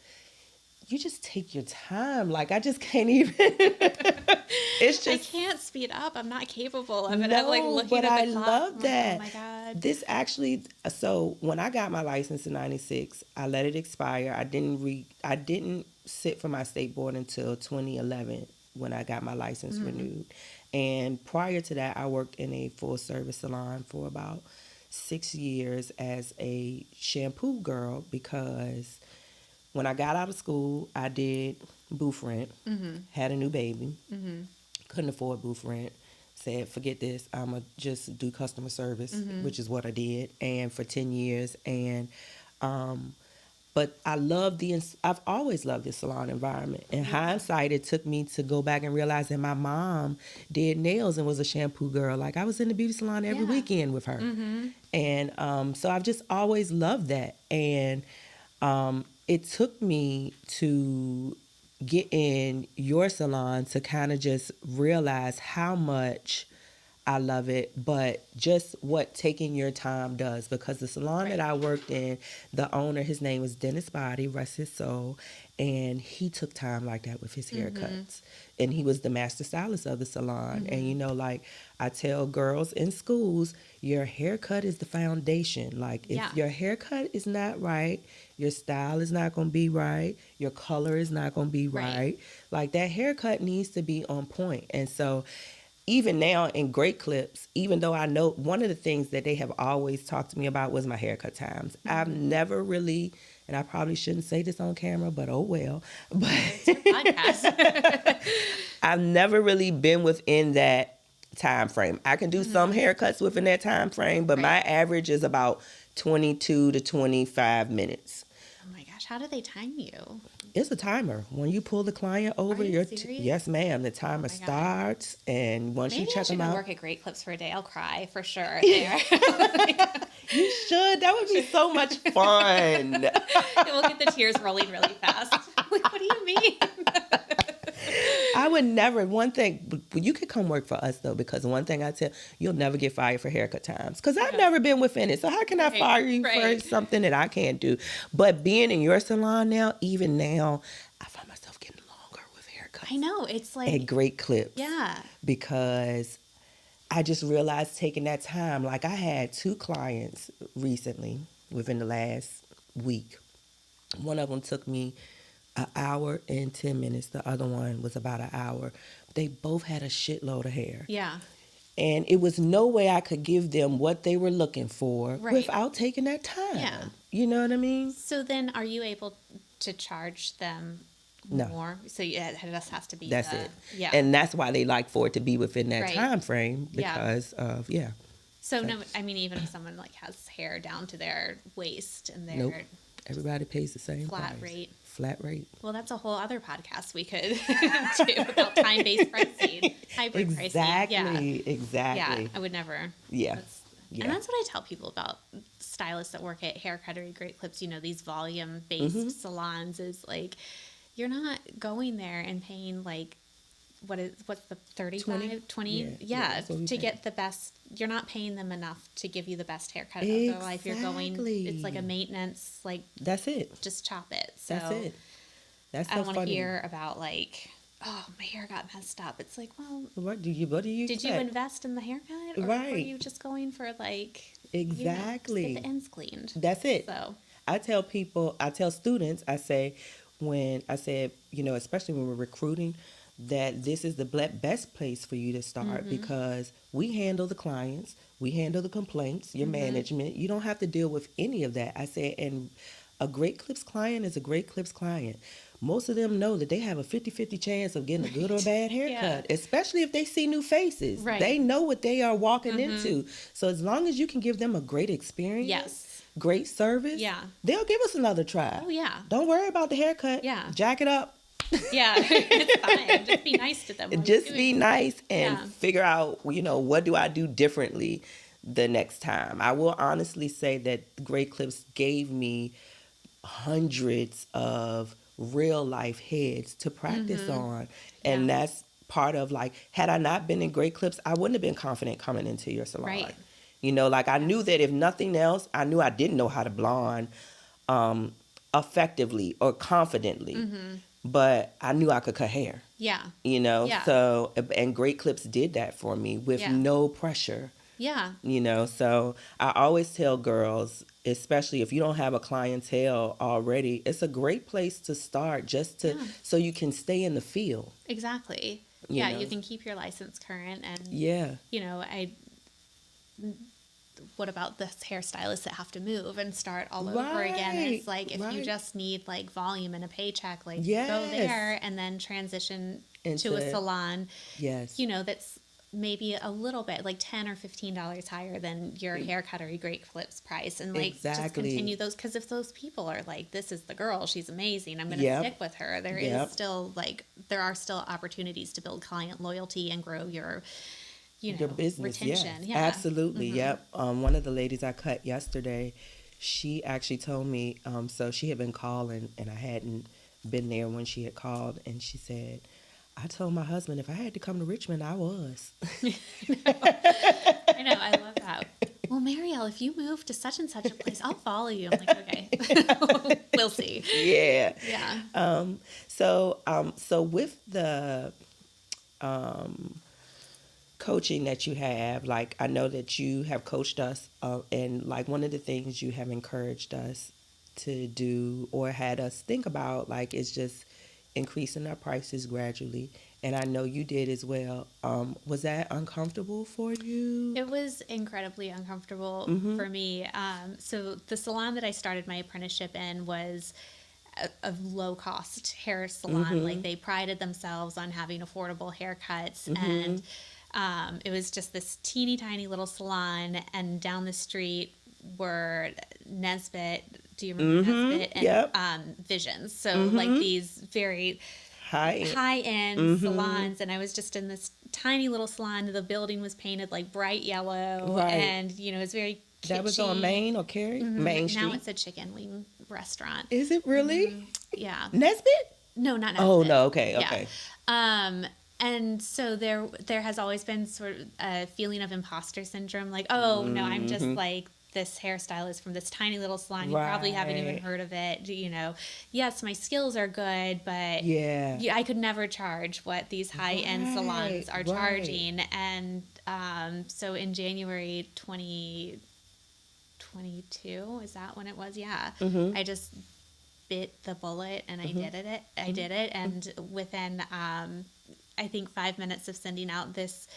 you just take your time. Like I just can't even it's I just can't speed up. I'm not capable of it. I'm like no, looking but at the I clock. love I'm like, oh that. my God. This actually, so when I got my license in 96, I let it expire. I didn't sit for my state board until 2011 when I got my license renewed. And prior to that, I worked in a full service salon for about 6 years as a shampoo girl because when I got out of school, I did booth rent, had a new baby, couldn't afford booth rent. Said, forget this. I'ma just do customer service, which is what I did, and for 10 years. And, but I love I've always loved the salon environment. In hindsight, it took me to go back and realize that my mom did nails and was a shampoo girl. Like I was in the beauty salon every Yeah. weekend with her, and so I've just always loved that. And it took me to get in your salon to kind of just realize how much I love it, but just what taking your time does. Because the salon that Right. I worked in, the owner, his name was Dennis Body, rest his soul, and he took time like that with his haircuts. And he was the master stylist of the salon. And you know, like I tell girls in schools, your haircut is the foundation. Like if Yeah. your haircut is not right, your style is not going to be right, your color is not going to be right. Like that haircut needs to be on point. And so even now in Great Clips, even though I know one of the things that they have always talked to me about was my haircut times. I've never really, and I probably shouldn't say this on camera, but oh well. But It's your podcast. I've never really been within that time frame. I can do some haircuts within that time frame, but my Right. average is about 22 to 25 minutes. Oh my gosh, how do they time you? It's a timer. When you pull the client over, Are you your serious? yes, ma'am. The timer my God. starts, and once Maybe you I check should them go out, work at Great Clips for a day. I'll cry for sure there. you should. That would be so much fun. We'll get the tears rolling really fast. Like, what do you mean? I would never. One thing, you could come work for us though, because one thing I tell you'll never get fired for haircut times. Because I've never been within it. So how can I Right, fire you right. for something that I can't do? But being in your salon now, even now, I find myself getting longer with haircuts. I know. It's like, At Great Clips. yeah. Because I just realized taking that time. Like I had 2 clients recently within the last week. One of them took me an hour and 10 minutes. The other one was about an hour. They both had a shitload of hair. Yeah. And it was no way I could give them what they were looking for Right. without taking that time. Yeah. You know what I mean? So then are you able to charge them No. more? So yeah, it just has to be That's the, it. Yeah. And that's why they like for it to be within that Right. time frame Yeah. because of, yeah. So no, I mean, even if someone like has hair down to their waist and they're Nope. Everybody pays the same flat price. rate. Flat rate. Well, that's a whole other podcast we could do about time-based pricing, hybrid pricing. Yeah. Exactly. Yeah, I would never. Yeah. And that's what I tell people about stylists that work at Hair Cuttery, Great Clips, you know, these volume-based salons is like, you're not going there and paying like what's the 20? 20? Yeah, Yeah, that's what we to pay. get the best. You're not paying them enough to give you the best haircut of their life. You're going, it's like a Exactly. maintenance, like That's it. just chop it. That's So it. That's I so don't want to funny. hear about like, oh, my hair got messed up. It's like, well, What do you did you expect? invest in the haircut, or were Right. you just going for like, just get the Exactly. ends cleaned? That's it. So, I tell students, I say, when I said, especially when we're recruiting, that this is the best place for you to start because we handle the clients, we handle the complaints, your management. You don't have to deal with any of that. I said, and a great clips client is a great clips client. Most of them know that they have a 50-50 chance of getting a good or bad yeah, haircut, especially if they see new faces. right. They know what they are walking into. So as long as you can give them a great experience, Yes. great service, Yeah. they'll give us another try. Oh, yeah. Don't worry about the haircut. Yeah. Jack it up. Yeah, it's fine. Just be nice to them. While Just you're be doing it. nice and Yeah. figure out, what do I do differently the next time. I will honestly say that Great Clips gave me hundreds of real life heads to practice on. And Yeah. that's part of, like, had I not been in Great Clips, I wouldn't have been confident coming into your salon. Right. Like, I knew that if nothing else, I knew I didn't know how to blonde effectively or confidently, but I knew I could cut hair. Yeah. Yeah. So, and Great Clips did that for me with Yeah. no pressure. Yeah. So I always tell girls, especially if you don't have a clientele already, it's a great place to start so you can stay in the field. Exactly. You Yeah, know? you can keep your license current, and Yeah. what about the hairstylists that have to move and start all over again? And it's like, if you just need like volume and a paycheck, like go there and then transition to a salon. Yes. That's maybe a little bit like $10 or $15 higher than your haircut or your Great Clips price, and like just continue those, because if those people are like, this is the girl, she's amazing, I'm going to stick with her, there are still opportunities to build client loyalty and grow your business, retention. yeah. Absolutely. Yep. One of the ladies I cut yesterday, she actually told me, so she had been calling and I hadn't been there when she had called, and she said, I told my husband if I had to come to Richmond, I was. I know, I love that. Well, Meriel, if you move to such and such a place, I'll follow you. I'm like, okay. We'll see. Yeah. Yeah. So with the coaching that you have, like, I know that you have coached us, and like one of the things you have encouraged us to do or had us think about, like, is just increasing our prices gradually. And I know you did as well. Was that uncomfortable for you? It was incredibly uncomfortable for me. So the salon that I started my apprenticeship in was a low-cost hair salon. Like, they prided themselves on having affordable haircuts, and it was just this teeny tiny little salon, and down the street were Nesbitt. Do you remember Nesbitt? And Yep. Visions. So like these very high-end salons, and I was just in this tiny little salon. The building was painted like bright yellow, and it was very kitschy. That was on Main or Cary? Main Street? Now it's a chicken wing restaurant. Is it really? Yeah. Nesbitt? No, not Nesbitt. Oh, no, okay. Yeah. And so there has always been sort of a feeling of imposter syndrome, like, oh, no, I'm just like this hairstylist from this tiny little salon. You probably haven't even heard of it. Yes, my skills are good, but I could never charge what these high-end salons are charging. And so in January 2022, is that when it was? Yeah. I just bit the bullet and I did it. And within, I think 5 minutes of sending out this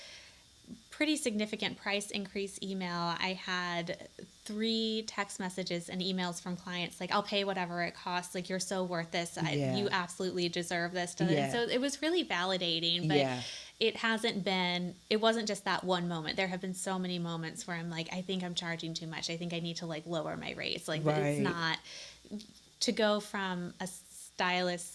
pretty significant price increase email, I had 3 text messages and emails from clients like, I'll pay whatever it costs. Like, you're so worth this. You absolutely deserve this. And so it was really validating, but it wasn't just that one moment. There have been so many moments where I'm like, I think I'm charging too much. I think I need to like lower my rates. Like, it's not to go from a stylist.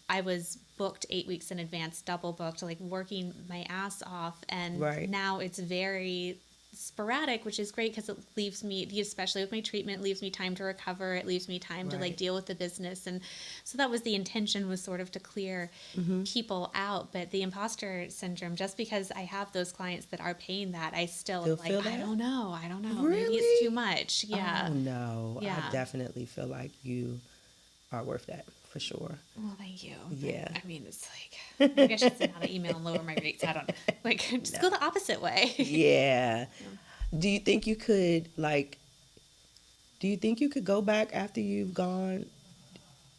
I was booked 8 weeks in advance, double booked, like working my ass off. And now it's very sporadic, which is great because it leaves me, especially with my treatment, leaves me time to recover. It leaves me time to like deal with the business. And so that was the intention, was sort of to clear people out. But the imposter syndrome, just because I have those clients that are paying that, I still am like, I don't know. Really? Maybe it's too much. Yeah. Oh, no. Yeah. I definitely feel like you are worth that for sure. Well, thank you. Yeah. I mean, it's like, maybe I should send out an email and lower my rates. I don't know. Like, just go the opposite way. Yeah. Do you think you could, like, go back after you've gone?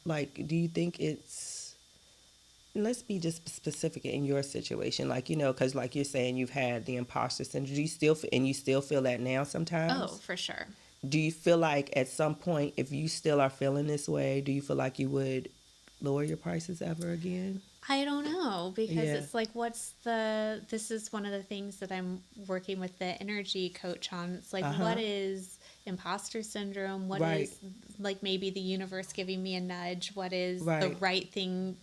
Like, do you think it's, let's be just specific in your situation, like, you know, because like you're saying, you've had the imposter syndrome. Do you still feel that now sometimes? Oh, for sure. Do you feel like at some point, if you still are feeling this way, do you feel like you would lower your prices ever again? I don't know, because it's like, this is one of the things that I'm working with the energy coach on. It's like, what is imposter syndrome? What is, like, maybe the universe giving me a nudge? What is the right thing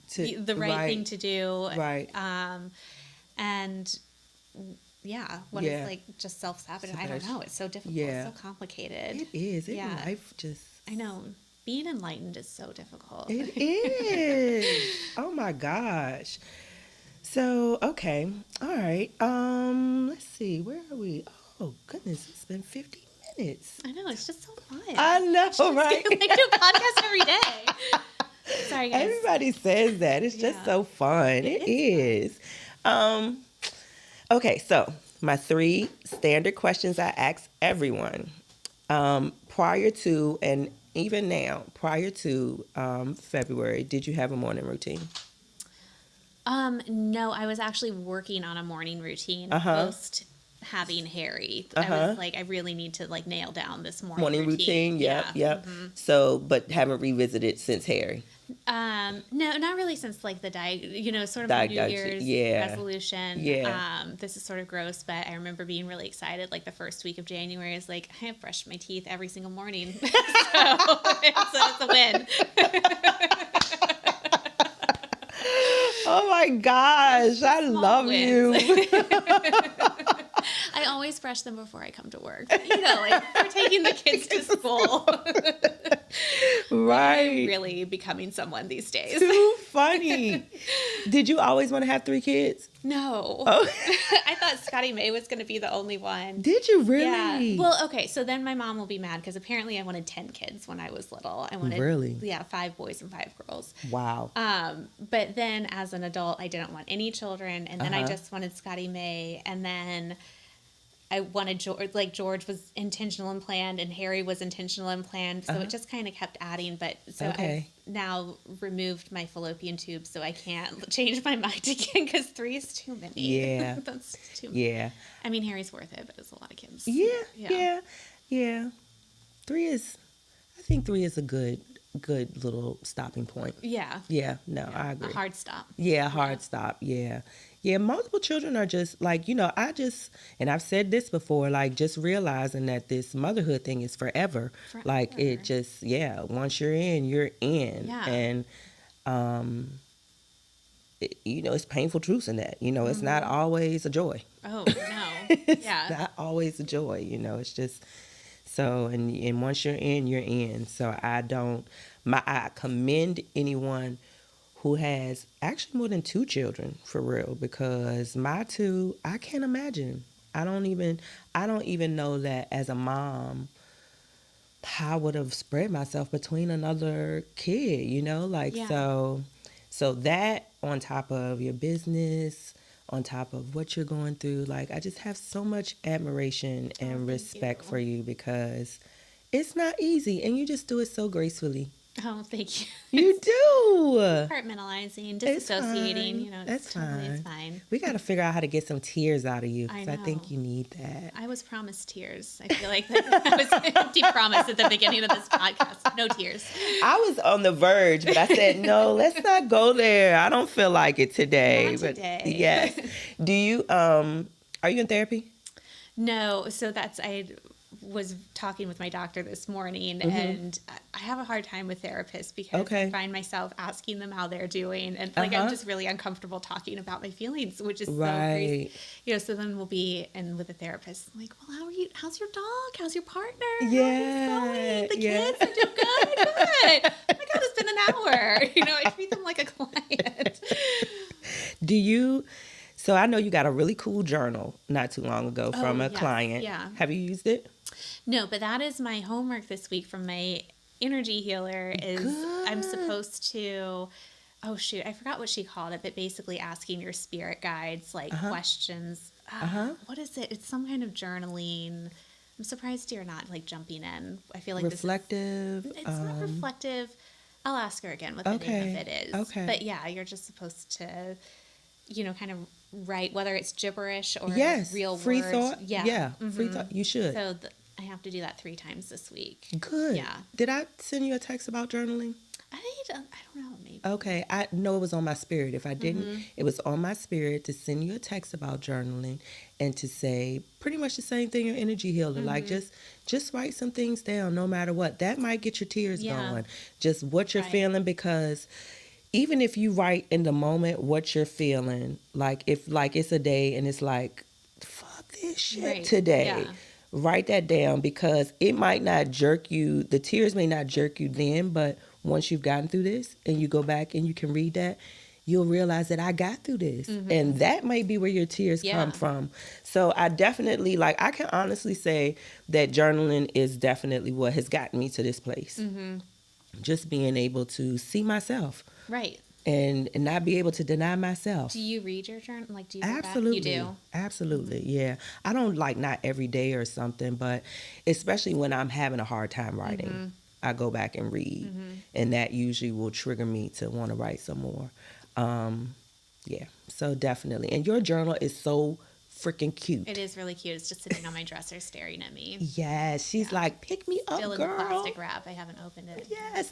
thing to do? Right. And what is like just self-sabotage? I don't know. It's so difficult. It's so complicated. It is. Life just... I know. Being enlightened is so difficult. It is. Oh my gosh. So, okay. All right. Let's see. Where are we? Oh goodness, it's been 50 minutes. I know, it's just so fun. I know, right? I do a podcast every day. Sorry, guys. Everybody says that. It's just so fun. It is. Okay, so my 3 standard questions I ask everyone. Prior to, and even now, prior to February, did you have a morning routine? No, I was actually working on a morning routine post having Harry. I was like, I really need to like nail down this morning routine. Yep. Mm-hmm. So, but haven't revisited since Harry. No, not really since like the sort of the New Year's resolution. This is sort of gross, but I remember being really excited. Like the first week of January, I was like, I have brushed my teeth every single morning, so it's a win. Oh my gosh, I love you. I always brush them before I come to work. Like we're taking the kids to school. Right. I'm really becoming someone these days. Too funny. Did you always want to have 3 kids? No. Oh. I thought Scotty May was going to be the only one. Did you really? Yeah. Well, okay, so then my mom will be mad because apparently I wanted 10 kids when I was little. I wanted, really? Yeah, 5 boys and 5 girls. Wow. But then as an adult, I didn't want any children, and then I just wanted Scotty May, and then I wanted George. Like George was intentional and planned, and Harry was intentional and planned. So it just kind of kept adding. But so I've now removed my fallopian tube, so I can't change my mind again because 3 is too many. Yeah, that's too many. Yeah. I mean, Harry's worth it, but it's a lot of kids. Yeah. 3 is. I think 3 is a good little stopping point. Yeah. Yeah. No, I agree. A hard stop. Yeah, hard stop. Yeah. Yeah, multiple children are just like, and I've said this before, like just realizing that this motherhood thing is forever. Like it just, once you're in, you're in. Yeah. And, it's painful truths in that, it's not always a joy. Oh, no. It's not always a joy, it's just, so, and once you're in, you're in. So I commend anyone who has actually more than 2 children, for real, because my 2, I can't imagine. I don't even know that as a mom, how I would have spread myself between another kid, so that on top of your business, on top of what you're going through, like I just have so much admiration and respect for you because it's not easy and you just do it so gracefully. Oh, thank you. You do. Compartmentalizing, disassociating, That's totally, fine. it's fine. We got to figure out how to get some tears out of you because I know. think you need that. I was promised tears. I feel like that was an empty promise at the beginning of this podcast. No tears. I was on the verge, but I said, no, let's not go there. I don't feel like it today. Not today. Yes. Do you, are you in therapy? No. So I was talking with my doctor this morning, and I have a hard time with therapists because Okay. I find myself asking them how they're doing, and like I'm just really uncomfortable talking about my feelings, which is so crazy. Right. So then we'll be in with a therapist, like, well, how are you? How's your dog? How's your partner? How are things going? The kids are doing good. Good. Oh my God, it's been an hour. I treat them like a client. Do you? So I know you got a really cool journal not too long ago from a Yes, client. yeah. Have you used it? No, but that is my homework this week from my energy healer is I'm Good. supposed to, oh shoot, I forgot what she called it, but basically asking your spirit guides like questions. What is it? It's some kind of journaling. I'm surprised you're not like jumping in. I feel like Reflective. it's not reflective. I'll ask her again what the name of it is. Okay. But yeah, you're just supposed to, kind of write whether it's gibberish or Yes. real Free words. thought. Yeah. Free thought. You should. So I have to do that 3 times this week. Good. Yeah. Did I send you a text about journaling? I don't know, maybe. Okay, I know it was on my spirit. If I didn't, it was on my spirit to send you a text about journaling and to say pretty much the same thing your energy healer. Like just write some things down no matter what. That might get your tears going. Just what you're feeling, because even if you write in the moment what you're feeling, like if like it's a day and it's like, fuck this shit today. Yeah. Write that down, because it might not jerk you, the tears may not jerk you then, but once you've gotten through this and you go back and you can read that, you'll realize that I got through this. And that may be where your tears come from. So I definitely, like, I can honestly say that journaling is definitely what has gotten me to this place. Just being able to see myself. Right. And not be able to deny myself. Do you read your journal? Like, do you Absolutely. You do? Absolutely, yeah. I don't like not every day or something, but especially when I'm having a hard time writing, I go back and read. And that usually will trigger me to want to write some more. Yeah, so definitely. And your journal is so freaking cute. It is really cute. It's just sitting on my dresser staring at me. Yes, she's like, pick me up, Still in girl. the plastic wrap. I haven't opened it. Yes,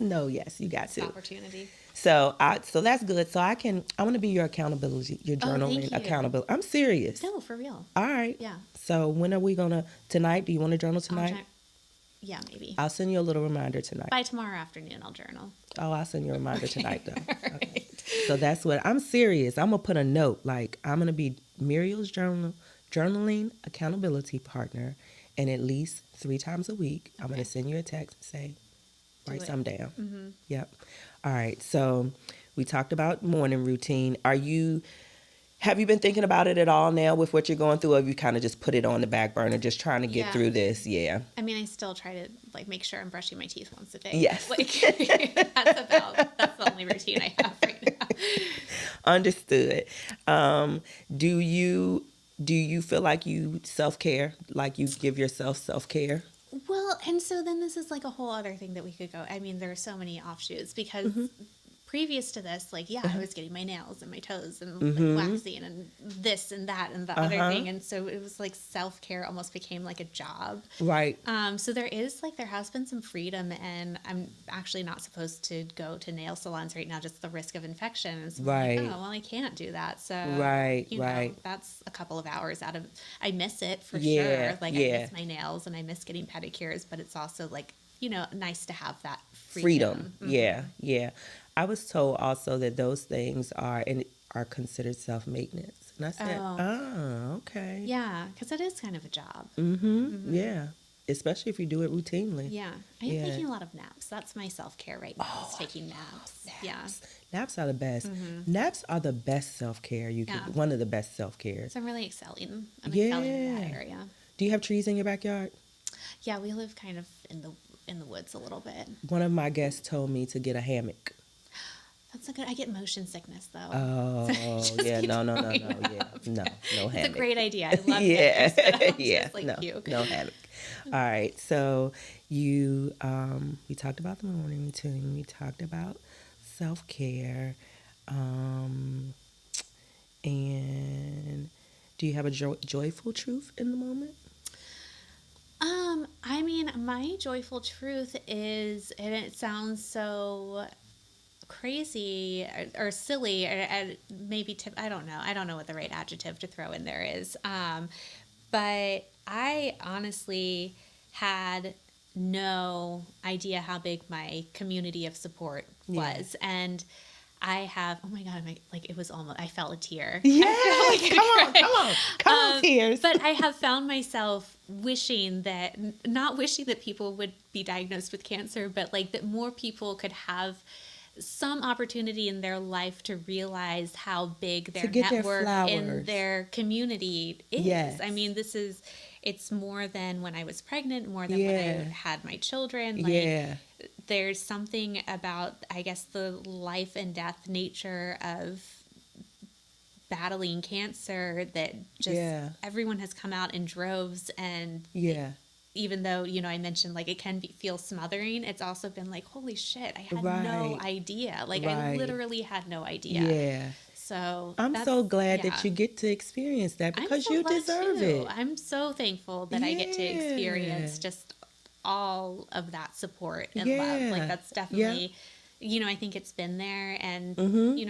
you got to. Opportunity. So that's good. So I want to be your accountability, your journaling accountability. I'm serious. No, for real. All right. Yeah. So when are we tonight? Do you want to journal tonight? Yeah, maybe. I'll send you a little reminder tonight. By tomorrow afternoon, I'll journal. Oh, I'll send you a reminder tonight, though. Right. Okay. So that's what I'm serious. I'm gonna put a note, like I'm gonna be Meriel's journaling accountability partner, and at least 3 times a week, I'm gonna send you a text and say, write some down. Yep. All right. So we talked about morning routine. Have you been thinking about it at all now with what you're going through, or have you kind of just put it on the back burner, just trying to get through this? Yeah. I mean, I still try to make sure I'm brushing my teeth once a day. Yes. That's the only routine I have right now. Understood. Do you feel like you self-care, like you give yourself self-care? Well, and so then this is like a whole other thing that we could go. I mean, there are so many offshoots because previous to this, I was getting my nails and my toes and waxing and this and that and the other thing. And so it was like self-care almost became like a job. Right. So there has been some freedom, and I'm actually not supposed to go to nail salons right now, just the risk of infection. And so right. I'm like, oh, well, I can't do that. So, right. That's a couple of hours out of, I miss it for sure. I miss my nails and I miss getting pedicures, but it's also nice to have that freedom. Yeah. I was told also that those things are considered self-maintenance. And I said, oh okay. Yeah, because it is kind of a job. Yeah, especially if you do it routinely. Yeah, I am taking a lot of naps. That's my self-care right now, is taking naps. Yeah. Naps are the best. Naps are the best self-care. One of the best self-cares. So I'm really excelling. I'm excelling in that area. Do you have trees in your backyard? Yeah, we live kind of in the woods a little bit. One of my guests told me to get a hammock. That's a good. I get motion sickness though. Oh, yeah, no, hammock. It's a great idea. I love it. No hammock. All right, so we talked about the morning routine. We talked about self-care, and do you have a joyful truth in the moment? I mean, my joyful truth is, and it sounds so crazy or silly or maybe I don't know what the right adjective to throw in there is, but I honestly had no idea how big my community of support was. And I have, oh my God, it was almost, I felt a tear. Yes, come on, tears. But I have found myself not wishing that people would be diagnosed with cancer, but that more people could have some opportunity in their life to realize how big their network in their community is. Yes. I mean, it's more than when I was pregnant, more than when I had my children. There's something about, I guess, the life and death nature of battling cancer that just everyone has come out in droves. And even though, I mentioned it can feel smothering, it's also been holy shit, I had no idea. I literally had no idea. Yeah. So I'm so glad that you get to experience that, because you deserve it. I'm so thankful that I get to experience just all of that support and love. That's definitely, I think it's been there. And,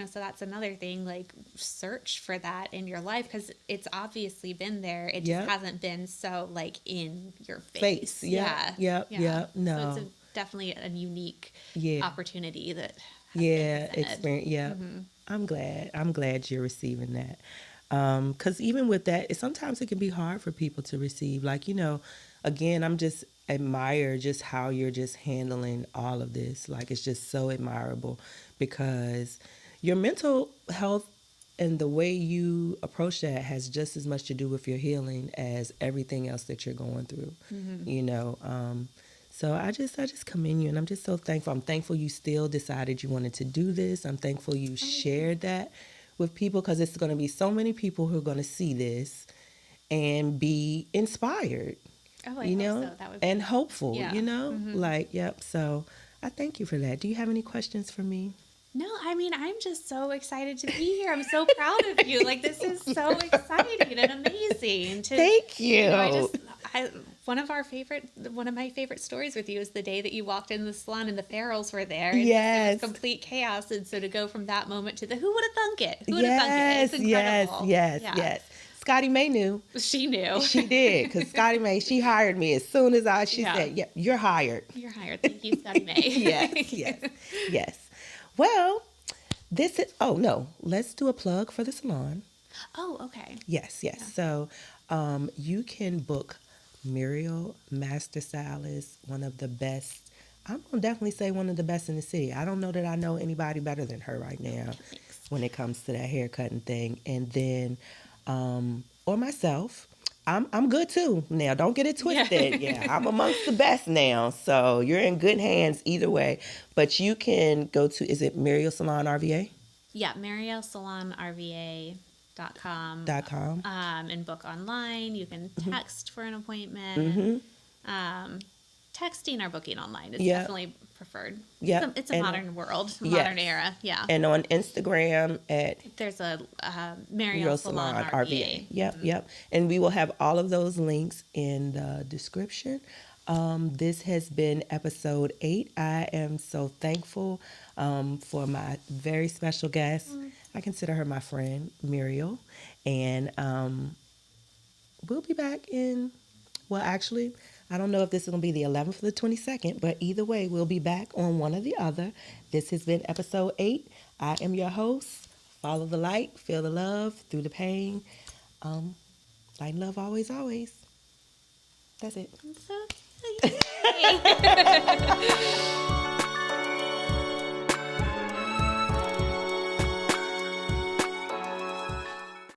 so that's another thing, search for that in your life, because it's obviously been there. It just hasn't been so in your face. No. So it's definitely a unique opportunity that experience. I'm glad you're receiving that. Because even with that, sometimes it can be hard for people to receive. Again, I'm just admire just how you're just handling all of this. It's just so admirable, because your mental health and the way you approach that has just as much to do with your healing as everything else that you're going through. So I just commend you, and I'm just so thankful. I'm thankful you still decided you wanted to do this. I'm thankful you shared that with people, because it's going to be so many people who are going to see this and be inspired. Oh, I hope so. That would be, and hopeful, So I thank you for that. Do you have any questions for me? No, I mean, I'm just so excited to be here. I'm so proud of you. This is so exciting and amazing. Thank you. One of my favorite stories with you is the day that you walked in the salon and the Farrells were there. And yes. It was complete chaos. And so to go from that moment to who would have thunk it? Who would have thunk it? It's incredible. Yes. Scotty May knew. She knew. She did, because Scotty May, she hired me as soon as she said, "Yep, you're hired." You're hired. Thank you, Scotty May. Yes. Well, let's do a plug for the salon. Oh, okay. Yes. Yeah. So, you can book Meriel Master Stylist, one of the best. I'm going to definitely say one of the best in the city. I don't know that I know anybody better than her right now when it comes to that haircutting thing. And then, or myself, I'm good too. Now, don't get it twisted. I'm amongst the best now. So you're in good hands either way. But you can go to, is it Meriel Salon RVA? Yeah, MerielSalonRVA.com. And book online. You can text for an appointment. Texting or booking online is definitely preferred. Yeah, it's a modern world, modern era. Yeah. And on Instagram there's a Meriel Salon RVA. Yep. And we will have all of those links in the description. This has been episode 8. I am so thankful for my very special guest. I consider her my friend, Meriel. And we'll be back actually, I don't know if this is going to be the 11th or the 22nd, but either way, we'll be back on one or the other. This has been episode 8. I am your host. Follow the light, feel the love through the pain. Light and love always, always. That's it. So